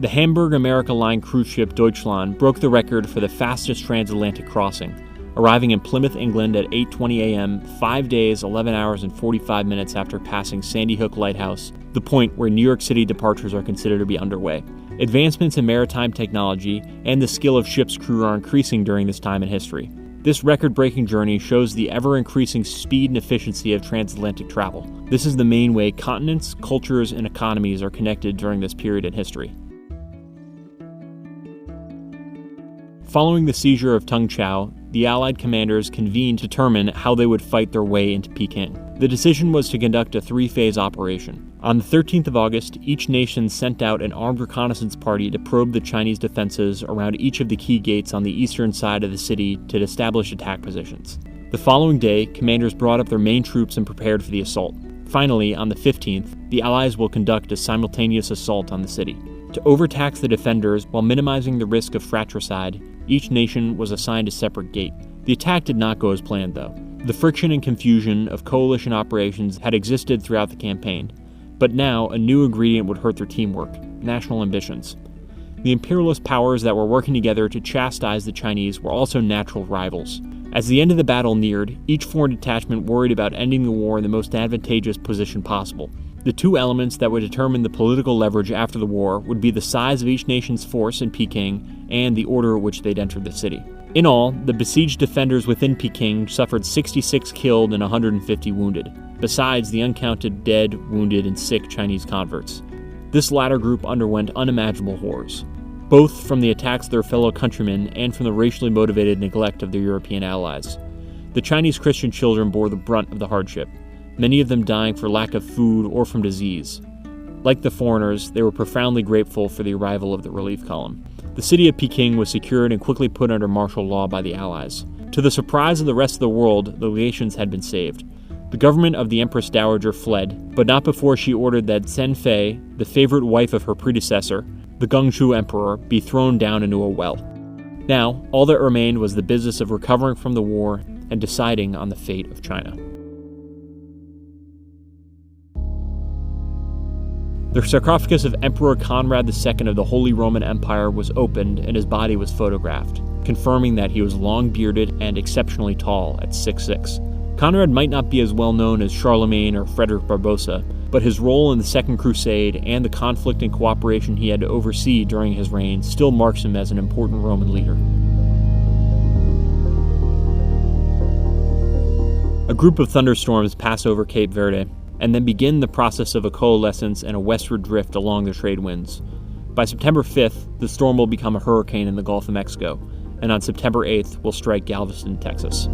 The Hamburg America Line cruise ship Deutschland broke the record for the fastest transatlantic crossing, arriving in Plymouth, England at 8:20 a.m., 5 days, 11 hours, and 45 minutes after passing Sandy Hook Lighthouse, the point where New York City departures are considered to be underway. Advancements in maritime technology and the skill of ship's crew are increasing during this time in history. This record-breaking journey shows the ever-increasing speed and efficiency of transatlantic travel. This is the main way continents, cultures, and economies are connected during this period in history. Following the seizure of Tongchao, the Allied commanders convened to determine how they would fight their way into Peking. The decision was to conduct a three-phase operation. On the 13th of August, each nation sent out an armed reconnaissance party to probe the Chinese defenses around each of the key gates on the eastern side of the city to establish attack positions. The following day, commanders brought up their main troops and prepared for the assault. Finally, on the 15th, the Allies will conduct a simultaneous assault on the city. To overtax the defenders while minimizing the risk of fratricide, each nation was assigned a separate gate. The attack did not go as planned, though. The friction and confusion of coalition operations had existed throughout the campaign, but now a new ingredient would hurt their teamwork: national ambitions. The imperialist powers that were working together to chastise the Chinese were also natural rivals. As the end of the battle neared, each foreign detachment worried about ending the war in the most advantageous position possible. The two elements that would determine the political leverage after the war would be the size of each nation's force in Peking and the order in which they'd entered the city. In all, the besieged defenders within Peking suffered 66 killed and 150 wounded, besides the uncounted dead, wounded, and sick Chinese converts. This latter group underwent unimaginable horrors, both from the attacks of their fellow countrymen and from the racially motivated neglect of their European allies. The Chinese Christian children bore the brunt of the hardship, many of them dying for lack of food or from disease. Like the foreigners, they were profoundly grateful for the arrival of the relief column. The city of Peking was secured and quickly put under martial law by the Allies. To the surprise of the rest of the world, the legations had been saved. The government of the Empress Dowager fled, but not before she ordered that Zhen Fei, the favorite wife of her predecessor, the Gongxu Emperor, be thrown down into a well. Now, all that remained was the business of recovering from the war and deciding on the fate of China. The sarcophagus of Emperor Conrad II of the Holy Roman Empire was opened and his body was photographed, confirming that he was long-bearded and exceptionally tall at 6'6". Conrad might not be as well known as Charlemagne or Frederick Barbarossa, but his role in the Second Crusade and the conflict and cooperation he had to oversee during his reign still marks him as an important Roman leader. A group of thunderstorms pass over Cape Verde, and then begin the process of a coalescence and a westward drift along the trade winds. By September 5th, the storm will become a hurricane in the Gulf of Mexico, and on September 8th will strike Galveston, Texas.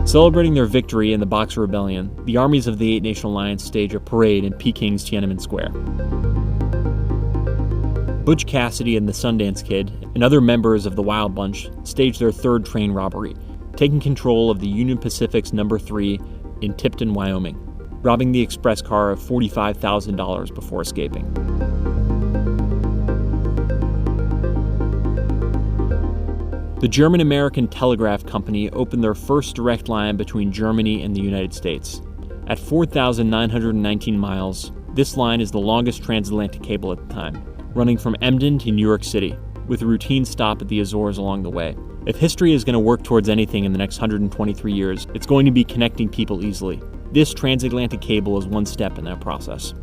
Celebrating their victory in the Boxer Rebellion, the armies of the Eight-Nation Alliance stage a parade in Peking's Tiananmen Square. Butch Cassidy and the Sundance Kid, and other members of the Wild Bunch, staged their third train robbery, taking control of the Union Pacific's No. 3 in Tipton, Wyoming, robbing the express car of $45,000 before escaping. The German-American Telegraph Company opened their first direct line between Germany and the United States. At 4,919 miles, this line is the longest transatlantic cable at the time, running from Emden to New York City, with a routine stop at the Azores along the way. If history is going to work towards anything in the next 123 years, it's going to be connecting people easily. This transatlantic cable is one step in that process.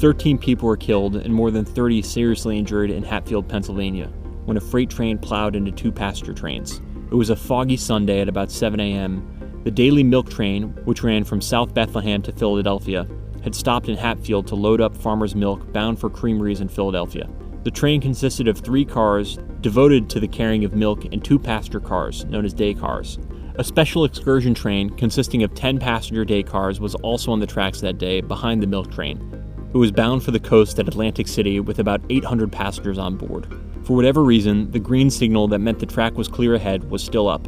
13 people were killed and more than 30 seriously injured in Hatfield, Pennsylvania, when a freight train plowed into 2 passenger trains. It was a foggy Sunday at about 7 a.m. The daily milk train, which ran from South Bethlehem to Philadelphia, had stopped in Hatfield to load up farmers' milk bound for creameries in Philadelphia. The train consisted of 3 cars devoted to the carrying of milk and 2 passenger cars, known as day cars. A special excursion train consisting of 10 passenger day cars was also on the tracks that day behind the milk train. It was bound for the coast at Atlantic City with about 800 passengers on board. For whatever reason, the green signal that meant the track was clear ahead was still up.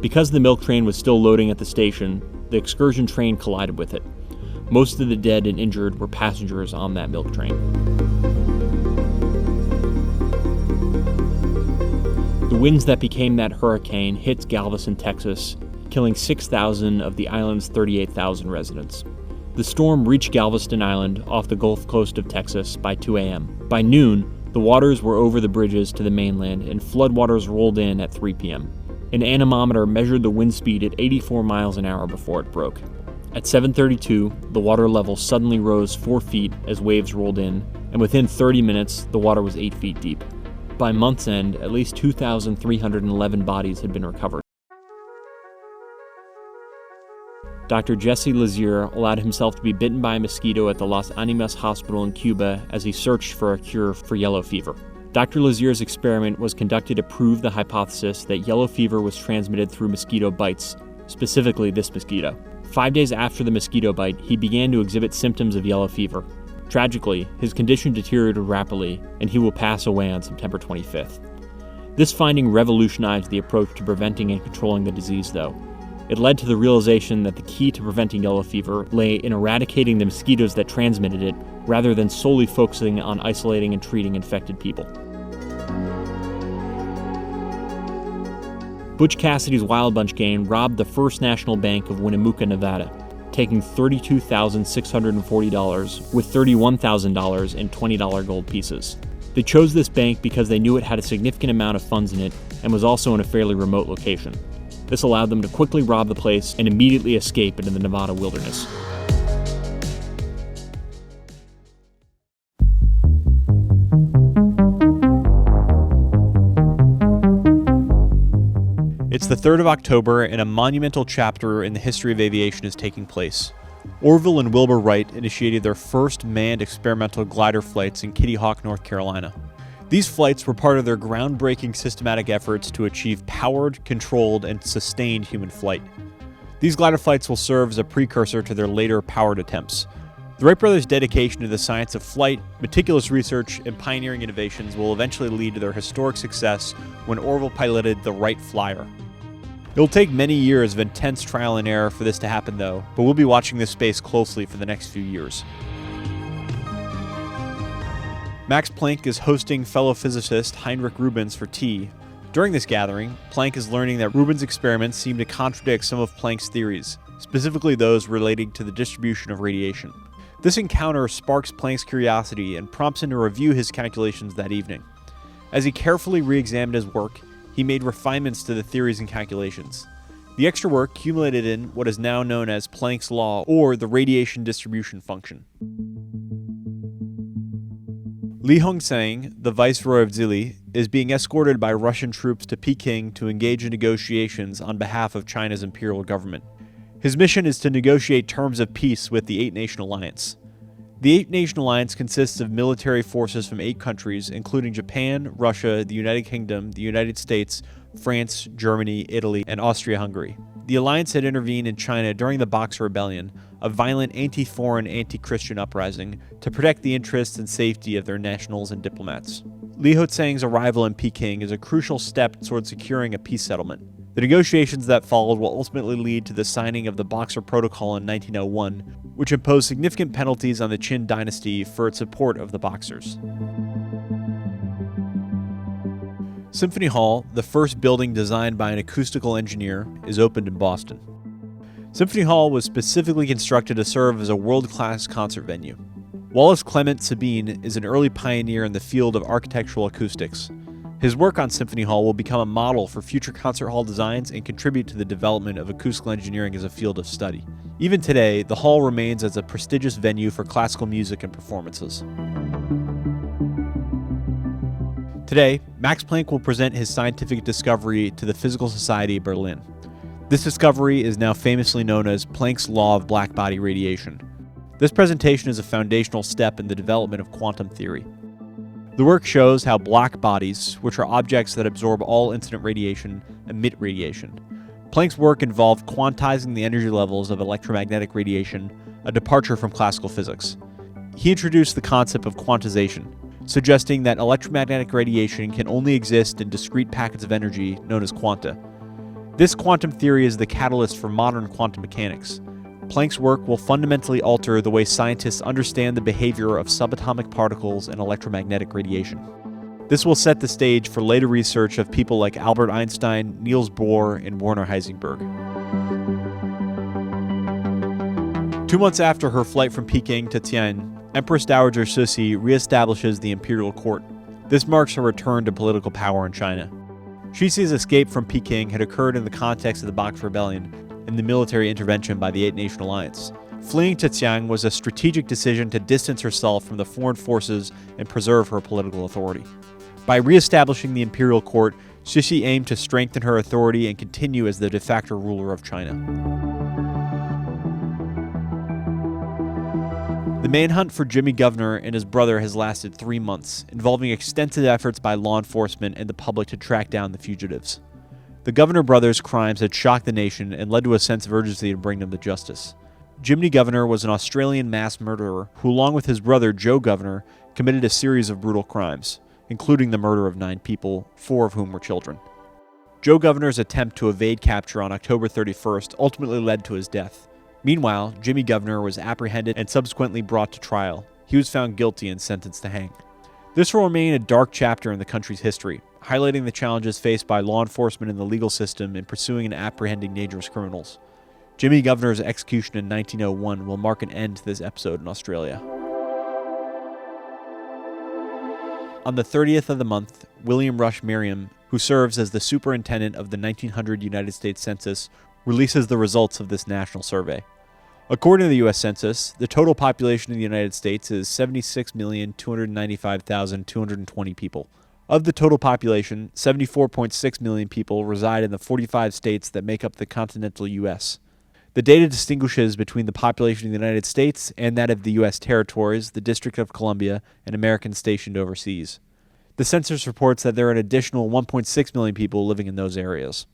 Because the milk train was still loading at the station, the excursion train collided with it. Most of the dead and injured were passengers on that milk train. The winds that became that hurricane hit Galveston, Texas, killing 6,000 of the island's 38,000 residents. The storm reached Galveston Island off the Gulf Coast of Texas by 2 a.m. By noon, the waters were over the bridges to the mainland and floodwaters rolled in at 3 p.m. An anemometer measured the wind speed at 84 miles an hour before it broke. At 7:32, the water level suddenly rose 4 feet as waves rolled in, and within 30 minutes, the water was 8 feet deep. By month's end, at least 2,311 bodies had been recovered. Dr. Jesse Lazier allowed himself to be bitten by a mosquito at the Las Animas Hospital in Cuba as he searched for a cure for yellow fever. Dr. Lazier's experiment was conducted to prove the hypothesis that yellow fever was transmitted through mosquito bites, specifically this mosquito. 5 days after the mosquito bite, he began to exhibit symptoms of yellow fever. Tragically, his condition deteriorated rapidly, and he will pass away on September 25th. This finding revolutionized the approach to preventing and controlling the disease, though. It led to the realization that the key to preventing yellow fever lay in eradicating the mosquitoes that transmitted it, rather than solely focusing on isolating and treating infected people. Butch Cassidy's Wild Bunch gang robbed the First National Bank of Winnemucca, Nevada, taking $32,640 with $31,000 in $20 gold pieces. They chose this bank because they knew it had a significant amount of funds in it and was also in a fairly remote location. This allowed them to quickly rob the place and immediately escape into the Nevada wilderness. It's the 3rd of October, and a monumental chapter in the history of aviation is taking place. Orville and Wilbur Wright initiated their first manned experimental glider flights in Kitty Hawk, North Carolina. These flights were part of their groundbreaking systematic efforts to achieve powered, controlled, and sustained human flight. These glider flights will serve as a precursor to their later powered attempts. The Wright brothers' dedication to the science of flight, meticulous research, and pioneering innovations will eventually lead to their historic success when Orville piloted the Wright Flyer. It will take many years of intense trial and error for this to happen, though, but we'll be watching this space closely for the next few years. Max Planck is hosting fellow physicist Heinrich Rubens for tea. During this gathering, Planck is learning that Rubens' experiments seem to contradict some of Planck's theories, specifically those relating to the distribution of radiation. This encounter sparks Planck's curiosity and prompts him to review his calculations that evening. As he carefully re-examined his work, he made refinements to the theories and calculations. The extra work culminated in what is now known as Planck's law, or the radiation distribution function. Li Hongsang, the viceroy of Zili, is being escorted by Russian troops to Peking to engage in negotiations on behalf of China's imperial government. His mission is to negotiate terms of peace with the Eight-Nation Alliance. The Eight-Nation Alliance consists of military forces from 8 countries, including Japan, Russia, the United Kingdom, the United States, France, Germany, Italy, and Austria-Hungary. The alliance had intervened in China during the Boxer Rebellion, a violent anti-foreign, anti-Christian uprising, to protect the interests and safety of their nationals and diplomats. Li Hongsang's arrival in Peking is a crucial step toward securing a peace settlement. The negotiations that followed will ultimately lead to the signing of the Boxer Protocol in 1901, which imposed significant penalties on the Qin dynasty for its support of the Boxers. Symphony Hall, the first building designed by an acoustical engineer, is opened in Boston. Symphony Hall was specifically constructed to serve as a world-class concert venue. Wallace Clement Sabine is an early pioneer in the field of architectural acoustics. His work on Symphony Hall will become a model for future concert hall designs and contribute to the development of acoustical engineering as a field of study. Even today, the hall remains as a prestigious venue for classical music and performances. Today, Max Planck will present his scientific discovery to the Physical Society of Berlin. This discovery is now famously known as Planck's law of black-body radiation. This presentation is a foundational step in the development of quantum theory. The work shows how black bodies, which are objects that absorb all incident radiation, emit radiation. Planck's work involved quantizing the energy levels of electromagnetic radiation, a departure from classical physics. He introduced the concept of quantization, suggesting that electromagnetic radiation can only exist in discrete packets of energy known as quanta. This quantum theory is the catalyst for modern quantum mechanics. Planck's work will fundamentally alter the way scientists understand the behavior of subatomic particles and electromagnetic radiation. This will set the stage for later research of people like Albert Einstein, Niels Bohr, and Werner Heisenberg. 2 months after her flight from Peking to Tian, Empress Dowager Cixi reestablishes the imperial court. This marks her return to political power in China. Cixi's escape from Peking had occurred in the context of the Boxer Rebellion and the military intervention by the Eight-Nation Alliance. Fleeing to Xi'an was a strategic decision to distance herself from the foreign forces and preserve her political authority. By reestablishing the imperial court, Cixi aimed to strengthen her authority and continue as the de facto ruler of China. The manhunt for Jimmy Governor and his brother has lasted 3 months, involving extensive efforts by law enforcement and the public to track down the fugitives. The Governor brothers' crimes had shocked the nation and led to a sense of urgency to bring them to justice. Jimmy Governor was an Australian mass murderer who, along with his brother Joe Governor, committed a series of brutal crimes, including the murder of 9 people, 4 of whom were children. Joe Governor's attempt to evade capture on October 31st ultimately led to his death. Meanwhile, Jimmy Governor was apprehended and subsequently brought to trial. He was found guilty and sentenced to hang. This will remain a dark chapter in the country's history, highlighting the challenges faced by law enforcement and the legal system in pursuing and apprehending dangerous criminals. Jimmy Governor's execution in 1901 will mark an end to this episode in Australia. On the 30th of the month, William Rush Merriam, who serves as the superintendent of the 1900 United States Census, releases the results of this national survey. According to the U.S. Census, the total population of the United States is 76,295,220 people. Of the total population, 74.6 million people reside in the 45 states that make up the continental U.S. The data distinguishes between the population of the United States and that of the U.S. territories, the District of Columbia, and Americans stationed overseas. The census reports that there are an additional 1.6 million people living in those areas.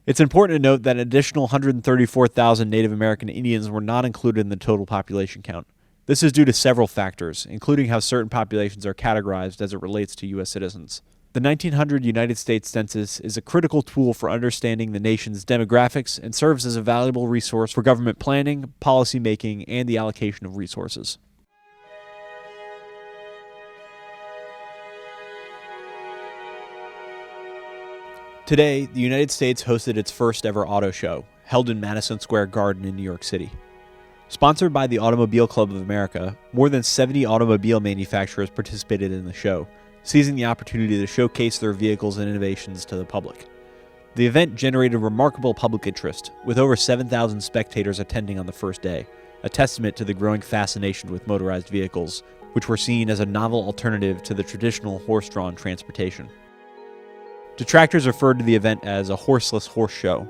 It's important to note that an additional 134,000 Native American Indians were not included in the total population count. This is due to several factors, including how certain populations are categorized as it relates to U.S. citizens. The 1900 United States Census is a critical tool for understanding the nation's demographics and serves as a valuable resource for government planning, policy making, and the allocation of resources. Today, the United States hosted its first ever auto show, held in Madison Square Garden in New York City. Sponsored by the Automobile Club of America, more than 70 automobile manufacturers participated in the show, seizing the opportunity to showcase their vehicles and innovations to the public. The event generated remarkable public interest, with over 7,000 spectators attending on the first day, a testament to the growing fascination with motorized vehicles, which were seen as a novel alternative to the traditional horse-drawn transportation. Detractors referred to the event as a horseless horse show,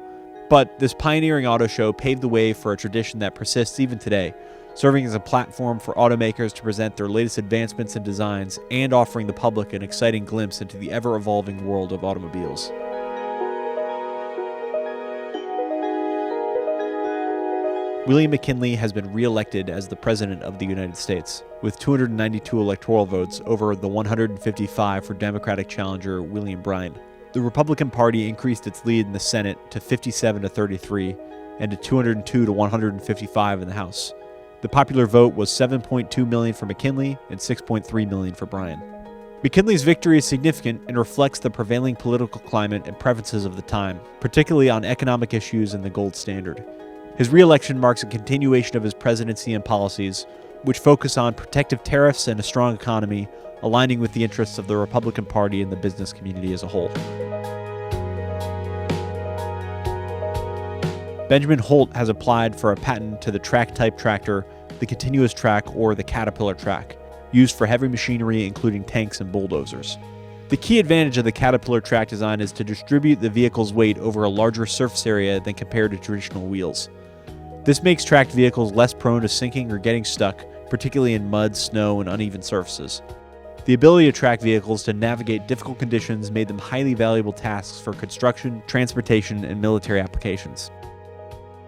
but this pioneering auto show paved the way for a tradition that persists even today, serving as a platform for automakers to present their latest advancements and designs and offering the public an exciting glimpse into the ever-evolving world of automobiles. William McKinley has been re-elected as the President of the United States, with 292 electoral votes over the 155 for Democratic challenger William Bryan. The Republican Party increased its lead in the Senate to 57 to 33 and to 202 to 155 in the House. The popular vote was 7.2 million for McKinley and 6.3 million for Bryan. McKinley's victory is significant and reflects the prevailing political climate and preferences of the time, particularly on economic issues and the gold standard. His re-election marks a continuation of his presidency and policies, which focus on protective tariffs and a strong economy, aligning with the interests of the Republican Party and the business community as a whole. Benjamin Holt has applied for a patent to the track-type tractor, the continuous track or the Caterpillar track, used for heavy machinery including tanks and bulldozers. The key advantage of the Caterpillar track design is to distribute the vehicle's weight over a larger surface area than compared to traditional wheels. This makes tracked vehicles less prone to sinking or getting stuck, particularly in mud, snow, and uneven surfaces. The ability of tracked vehicles to navigate difficult conditions made them highly valuable tasks for construction, transportation, and military applications.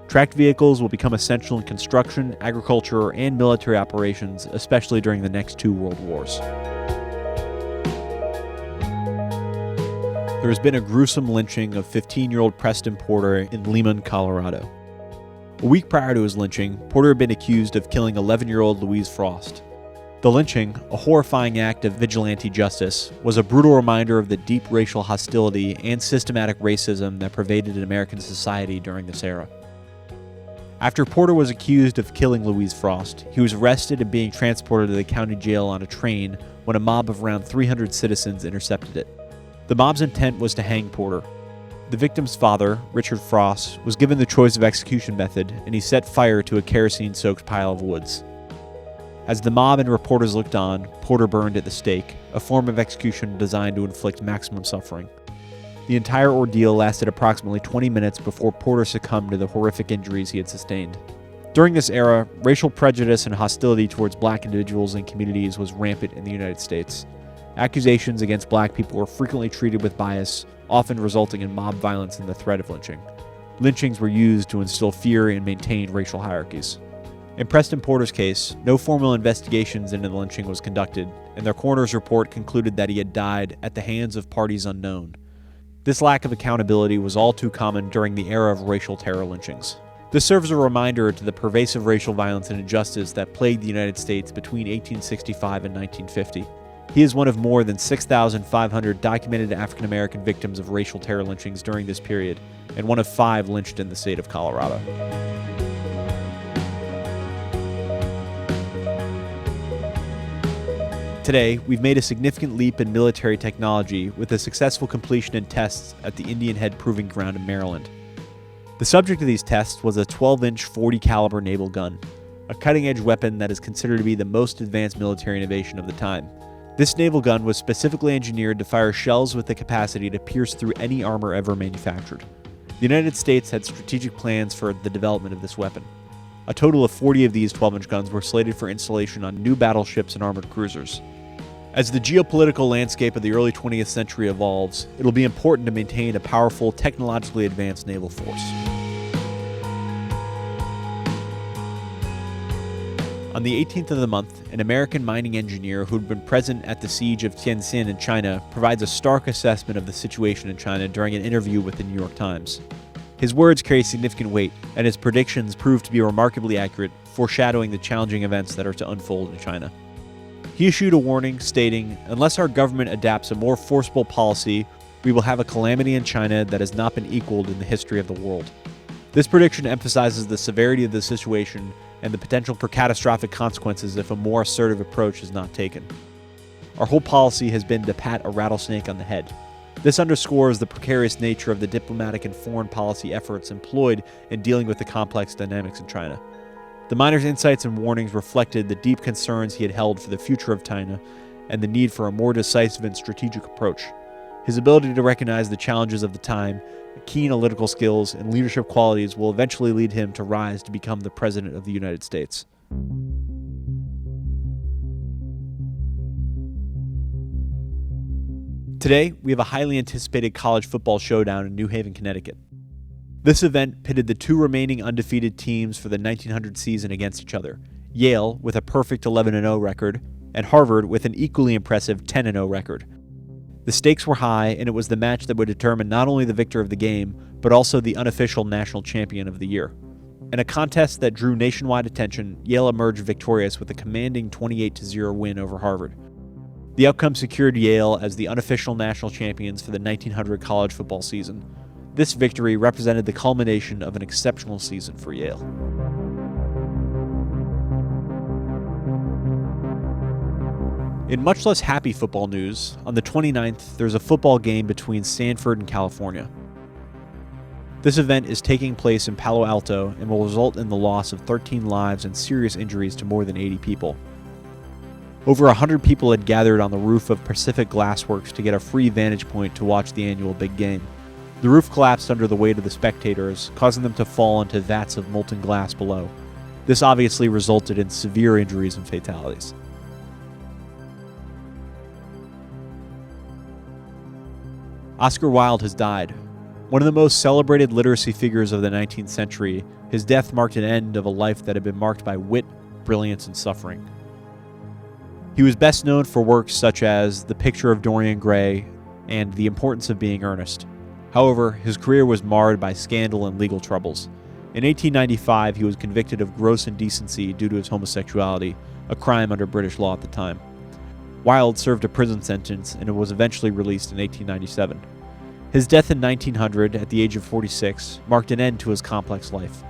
Tracked vehicles will become essential in construction, agriculture, and military operations, especially during the next two world wars. There has been a gruesome lynching of 15-year-old Preston Porter in Lehman, Colorado. A week prior to his lynching, Porter had been accused of killing 11-year-old Louise Frost. The lynching, a horrifying act of vigilante justice, was a brutal reminder of the deep racial hostility and systematic racism that pervaded American society during this era. After Porter was accused of killing Louise Frost, he was arrested and being transported to the county jail on a train when a mob of around 300 citizens intercepted it. The mob's intent was to hang Porter. The victim's father, Richard Frost, was given the choice of execution method, and he set fire to a kerosene-soaked pile of woods. As the mob and reporters looked on, Porter burned at the stake, a form of execution designed to inflict maximum suffering. The entire ordeal lasted approximately 20 minutes before Porter succumbed to the horrific injuries he had sustained. During this era, racial prejudice and hostility towards black individuals and communities was rampant in the United States. Accusations against black people were frequently treated with bias, often resulting in mob violence and the threat of lynching. Lynchings were used to instill fear and maintain racial hierarchies. In Preston Porter's case, no formal investigations into the lynching was conducted, and their coroner's report concluded that he had died at the hands of parties unknown. This lack of accountability was all too common during the era of racial terror lynchings. This serves as a reminder to the pervasive racial violence and injustice that plagued the United States between 1865 and 1950. He is one of more than 6,500 documented African American victims of racial terror lynchings during this period, and one of 5 lynched in the state of Colorado. Today, we've made a significant leap in military technology with the successful completion and tests at the Indian Head Proving Ground in Maryland. The subject of these tests was a 12-inch 40 caliber naval gun, a cutting-edge weapon that is considered to be the most advanced military innovation of the time. This naval gun was specifically engineered to fire shells with the capacity to pierce through any armor ever manufactured. The United States had strategic plans for the development of this weapon. A total of 40 of these 12-inch guns were slated for installation on new battleships and armored cruisers. As the geopolitical landscape of the early 20th century evolves, it'll be important to maintain a powerful, technologically advanced naval force. On the 18th of the month, an American mining engineer who had been present at the siege of Tientsin in China provides a stark assessment of the situation in China during an interview with the New York Times. His words carry significant weight, and his predictions prove to be remarkably accurate, foreshadowing the challenging events that are to unfold in China. He issued a warning stating, "Unless our government adapts a more forceful policy, we will have a calamity in China that has not been equaled in the history of the world." This prediction emphasizes the severity of the situation and the potential for catastrophic consequences if a more assertive approach is not taken. Our whole policy has been to pat a rattlesnake on the head. This underscores the precarious nature of the diplomatic and foreign policy efforts employed in dealing with the complex dynamics in China. The miner's insights and warnings reflected the deep concerns he had held for the future of China and the need for a more decisive and strategic approach. His ability to recognize the challenges of the time, keen analytical skills, and leadership qualities will eventually lead him to rise to become the President of the United States. Today, we have a highly anticipated college football showdown in New Haven, Connecticut. This event pitted the 2 remaining undefeated teams for the 1900 season against each other, Yale with a perfect 11-0 record, and Harvard with an equally impressive 10-0 record. The stakes were high, and it was the match that would determine not only the victor of the game, but also the unofficial national champion of the year. In a contest that drew nationwide attention, Yale emerged victorious with a commanding 28-0 win over Harvard. The outcome secured Yale as the unofficial national champions for the 1900 college football season. This victory represented the culmination of an exceptional season for Yale. In much less happy football news, on the 29th, there's a football game between Stanford and California. This event is taking place in Palo Alto and will result in the loss of 13 lives and serious injuries to more than 80 people. Over 100 people had gathered on the roof of Pacific Glassworks to get a free vantage point to watch the annual big game. The roof collapsed under the weight of the spectators, causing them to fall into vats of molten glass below. This obviously resulted in severe injuries and fatalities. Oscar Wilde has died. One of the most celebrated literacy figures of the 19th century, his death marked an end of a life that had been marked by wit, brilliance, and suffering. He was best known for works such as The Picture of Dorian Gray and The Importance of Being Earnest. However, his career was marred by scandal and legal troubles. In 1895, he was convicted of gross indecency due to his homosexuality, a crime under British law at the time. Wilde served a prison sentence and was eventually released in 1897. His death in 1900, at the age of 46, marked an end to his complex life.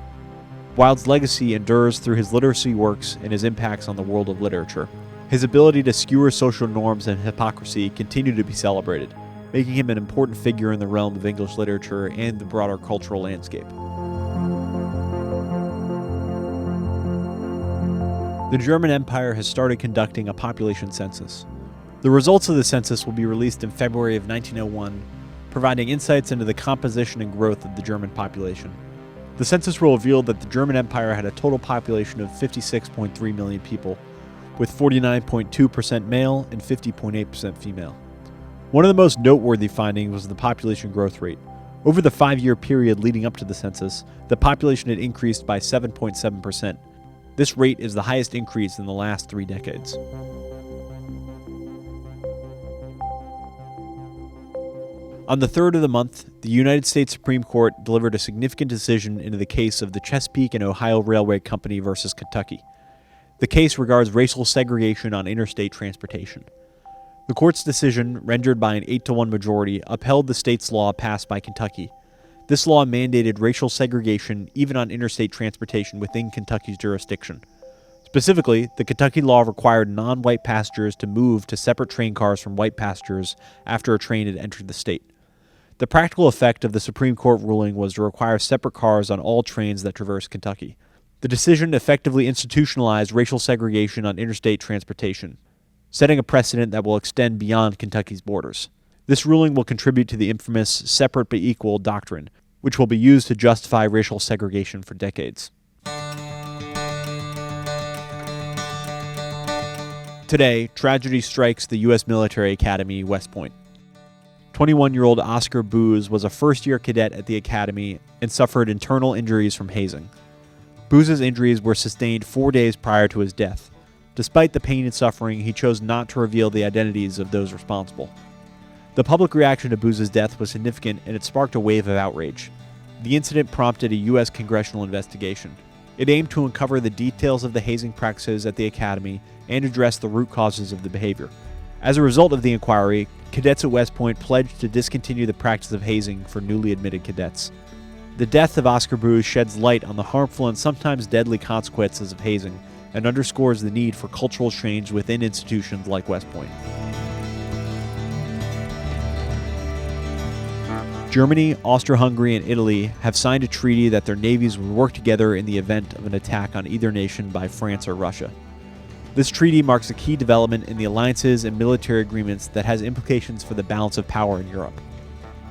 Wilde's legacy endures through his literacy works and his impacts on the world of literature. His ability to skewer social norms and hypocrisy continue to be celebrated, making him an important figure in the realm of English literature and the broader cultural landscape. The German Empire has started conducting a population census. The results of the census will be released in February of 1901, providing insights into the composition and growth of the German population. The census will reveal that the German Empire had a total population of 56.3 million people, with 49.2% male and 50.8% female. One of the most noteworthy findings was the population growth rate. Over the 5-year period leading up to the census, the population had increased by 7.7%. This rate is the highest increase in the last 3 decades. On the 3rd of the month, the United States Supreme Court delivered a significant decision into the case of the Chesapeake and Ohio Railway Company versus Kentucky. The case regards racial segregation on interstate transportation. The court's decision, rendered by an 8-1 majority, upheld the state's law passed by Kentucky. This law mandated racial segregation even on interstate transportation within Kentucky's jurisdiction. Specifically, the Kentucky law required non-white passengers to move to separate train cars from white passengers after a train had entered the state. The practical effect of the Supreme Court ruling was to require separate cars on all trains that traverse Kentucky. The decision effectively institutionalized racial segregation on interstate transportation, setting a precedent that will extend beyond Kentucky's borders. This ruling will contribute to the infamous separate but equal doctrine, which will be used to justify racial segregation for decades. Today, tragedy strikes the U.S. Military Academy, West Point. 21-year-old Oscar Booz was a first-year cadet at the academy and suffered internal injuries from hazing. Booz's injuries were sustained 4 days prior to his death. Despite the pain and suffering, he chose not to reveal the identities of those responsible. The public reaction to Booz's death was significant, and it sparked a wave of outrage. The incident prompted a U.S. congressional investigation. It aimed to uncover the details of the hazing practices at the academy and address the root causes of the behavior. As a result of the inquiry, cadets at West Point pledged to discontinue the practice of hazing for newly admitted cadets. The death of Oscar Booz sheds light on the harmful and sometimes deadly consequences of hazing and underscores the need for cultural change within institutions like West Point. Germany, Austria-Hungary, and Italy have signed a treaty that their navies would work together in the event of an attack on either nation by France or Russia. This treaty marks a key development in the alliances and military agreements that has implications for the balance of power in Europe.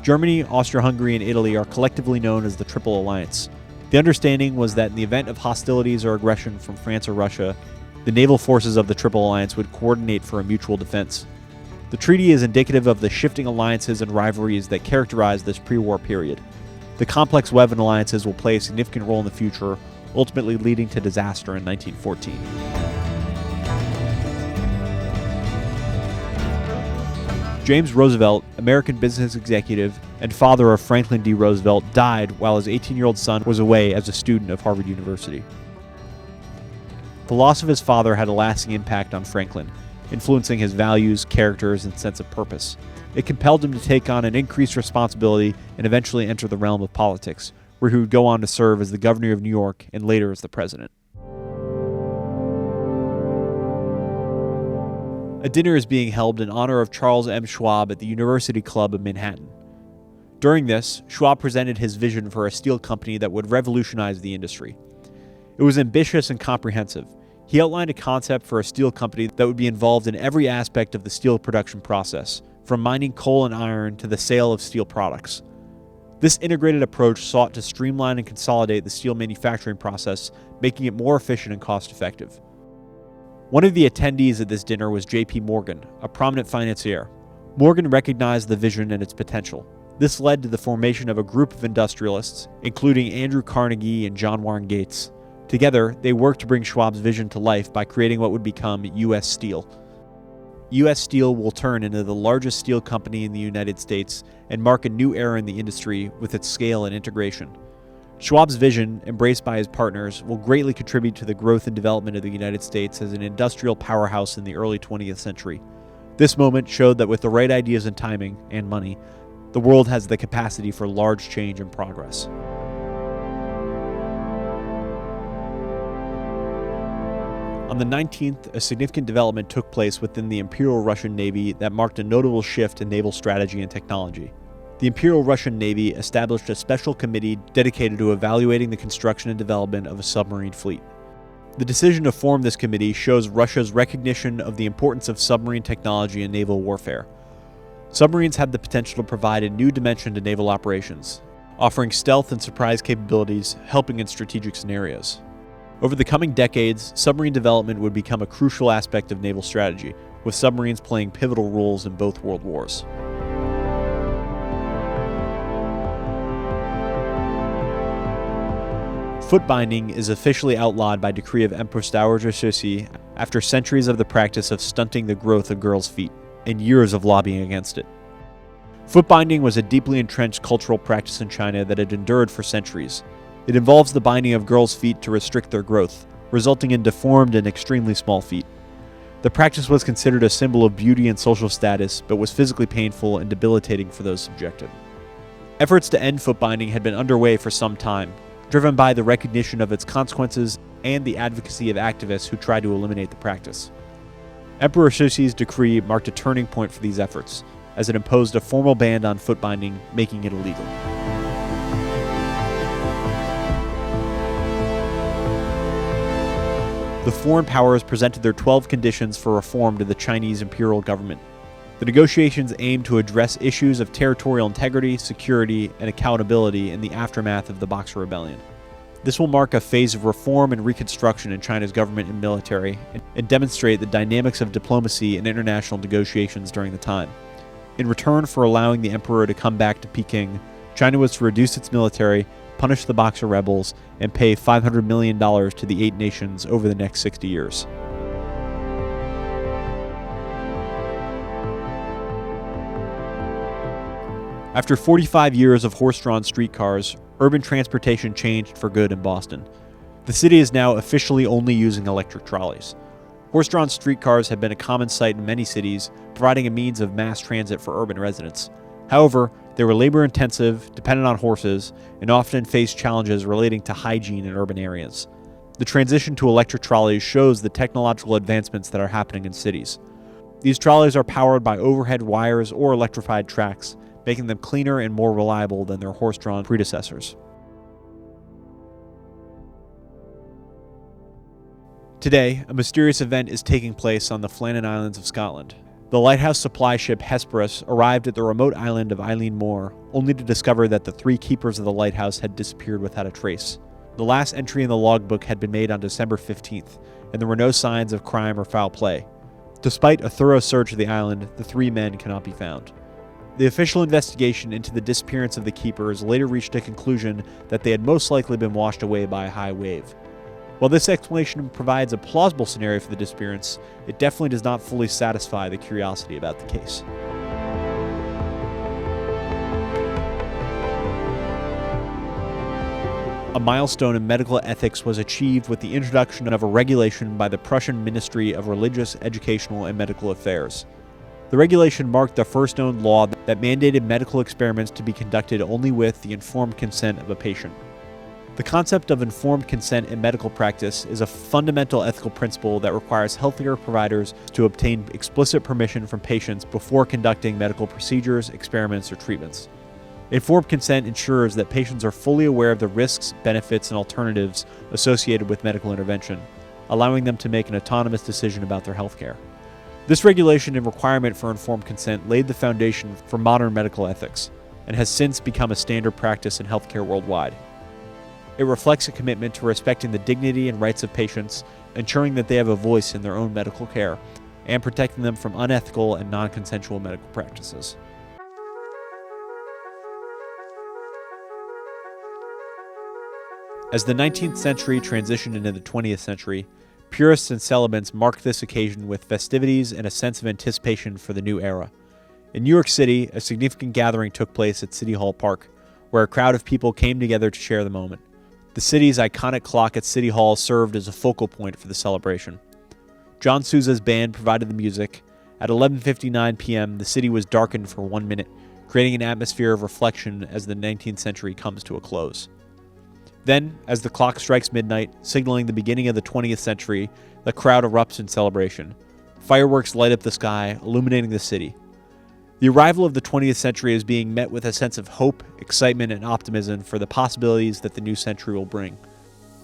Germany, Austria-Hungary, and Italy are collectively known as the Triple Alliance. The understanding was that in the event of hostilities or aggression from France or Russia, the naval forces of the Triple Alliance would coordinate for a mutual defense. The treaty is indicative of the shifting alliances and rivalries that characterize this pre-war period. The complex web of alliances will play a significant role in the future, ultimately leading to disaster in 1914. James Roosevelt, American business executive and father of Franklin D. Roosevelt, died while his 18-year-old son was away as a student of Harvard University. The loss of his father had a lasting impact on Franklin, influencing his values, characters, and sense of purpose. It compelled him to take on an increased responsibility and eventually enter the realm of politics, where he would go on to serve as the governor of New York and later as the president. A dinner is being held in honor of Charles M. Schwab at the University Club of Manhattan. During this, Schwab presented his vision for a steel company that would revolutionize the industry. It was ambitious and comprehensive. He outlined a concept for a steel company that would be involved in every aspect of the steel production process, from mining coal and iron to the sale of steel products. This integrated approach sought to streamline and consolidate the steel manufacturing process, making it more efficient and cost-effective. One of the attendees at this dinner was J.P. Morgan, a prominent financier. Morgan recognized the vision and its potential. This led to the formation of a group of industrialists, including Andrew Carnegie and John Warren Gates. Together, they worked to bring Schwab's vision to life by creating what would become U.S. Steel. U.S. Steel will turn into the largest steel company in the United States and mark a new era in the industry with its scale and integration. Schwab's vision, embraced by his partners, will greatly contribute to the growth and development of the United States as an industrial powerhouse in the early 20th century. This moment showed that with the right ideas and timing, and money, the world has the capacity for large change and progress. On the 19th, a significant development took place within the Imperial Russian Navy that marked a notable shift in naval strategy and technology. The Imperial Russian Navy established a special committee dedicated to evaluating the construction and development of a submarine fleet. The decision to form this committee shows Russia's recognition of the importance of submarine technology in naval warfare. Submarines had the potential to provide a new dimension to naval operations, offering stealth and surprise capabilities, helping in strategic scenarios. Over the coming decades, submarine development would become a crucial aspect of naval strategy, with submarines playing pivotal roles in both world wars. Foot binding is officially outlawed by decree of Empress Dowager Cixi after centuries of the practice of stunting the growth of girls' feet and years of lobbying against it. Foot binding was a deeply entrenched cultural practice in China that had endured for centuries. It involves the binding of girls' feet to restrict their growth, resulting in deformed and extremely small feet. The practice was considered a symbol of beauty and social status, but was physically painful and debilitating for those subjected. Efforts to end foot binding had been underway for some time, driven by the recognition of its consequences and the advocacy of activists who tried to eliminate the practice. Emperor Cixi's decree marked a turning point for these efforts, as it imposed a formal ban on foot binding, making it illegal. The foreign powers presented their 12 conditions for reform to the Chinese imperial government. The negotiations aimed to address issues of territorial integrity, security, and accountability in the aftermath of the Boxer Rebellion. This will mark a phase of reform and reconstruction in China's government and military, and demonstrate the dynamics of diplomacy and international negotiations during the time. In return for allowing the emperor to come back to Peking, China was to reduce its military, punish the Boxer rebels, and pay $500 million to the 8 nations over the next 60 years. After 45 years of horse-drawn streetcars, urban transportation changed for good in Boston. The city is now officially only using electric trolleys. Horse-drawn streetcars have been a common sight in many cities, providing a means of mass transit for urban residents. However, they were labor-intensive, dependent on horses, and often faced challenges relating to hygiene in urban areas. The transition to electric trolleys shows the technological advancements that are happening in cities. These trolleys are powered by overhead wires or electrified tracks, making them cleaner and more reliable than their horse-drawn predecessors. Today, a mysterious event is taking place on the Flannan Islands of Scotland. The lighthouse supply ship Hesperus arrived at the remote island of Eilean Mor, only to discover that the 3 keepers of the lighthouse had disappeared without a trace. The last entry in the logbook had been made on December 15th, and there were no signs of crime or foul play. Despite a thorough search of the island, the 3 men cannot be found. The official investigation into the disappearance of the keepers later reached a conclusion that they had most likely been washed away by a high wave. While this explanation provides a plausible scenario for the disappearance, it definitely does not fully satisfy the curiosity about the case. A milestone in medical ethics was achieved with the introduction of a regulation by the Prussian Ministry of Religious, Educational, and Medical Affairs. The regulation marked the first known law that mandated medical experiments to be conducted only with the informed consent of a patient. The concept of informed consent in medical practice is a fundamental ethical principle that requires healthcare providers to obtain explicit permission from patients before conducting medical procedures, experiments, or treatments. Informed consent ensures that patients are fully aware of the risks, benefits, and alternatives associated with medical intervention, allowing them to make an autonomous decision about their healthcare. This regulation and requirement for informed consent laid the foundation for modern medical ethics and has since become a standard practice in healthcare worldwide. It reflects a commitment to respecting the dignity and rights of patients, ensuring that they have a voice in their own medical care, and protecting them from unethical and non-consensual medical practices. As the 19th century transitioned into the 20th century, purists and celebrants marked this occasion with festivities and a sense of anticipation for the new era. In New York City, a significant gathering took place at City Hall Park, where a crowd of people came together to share the moment. The city's iconic clock at City Hall served as a focal point for the celebration. John Sousa's band provided the music. At 11:59 p.m., the city was darkened for 1 minute, creating an atmosphere of reflection as the 19th century comes to a close. Then, as the clock strikes midnight, signaling the beginning of the 20th century, the crowd erupts in celebration. Fireworks light up the sky, illuminating the city. The arrival of the 20th century is being met with a sense of hope, excitement, and optimism for the possibilities that the new century will bring.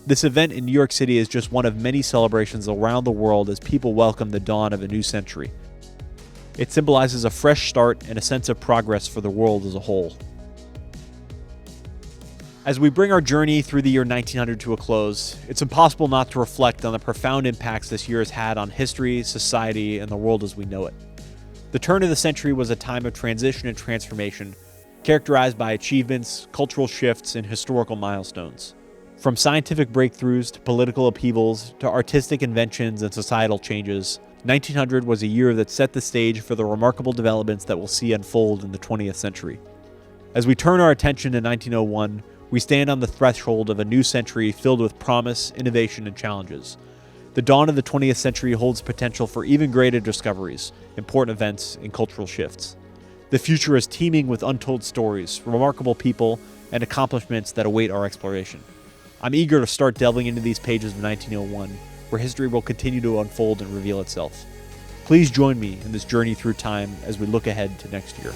This event in New York City is just one of many celebrations around the world as people welcome the dawn of a new century. It symbolizes a fresh start and a sense of progress for the world as a whole. As we bring our journey through the year 1900 to a close, it's impossible not to reflect on the profound impacts this year has had on history, society, and the world as we know it. The turn of the century was a time of transition and transformation, characterized by achievements, cultural shifts, and historical milestones. From scientific breakthroughs to political upheavals to artistic inventions and societal changes, 1900 was a year that set the stage for the remarkable developments that we'll see unfold in the 20th century. As we turn our attention to 1901, we stand on the threshold of a new century filled with promise, innovation, and challenges. The dawn of the 20th century holds potential for even greater discoveries, important events, and cultural shifts. The future is teeming with untold stories, remarkable people, and accomplishments that await our exploration. I'm eager to start delving into these pages of 1901, where history will continue to unfold and reveal itself. Please join me in this journey through time as we look ahead to next year.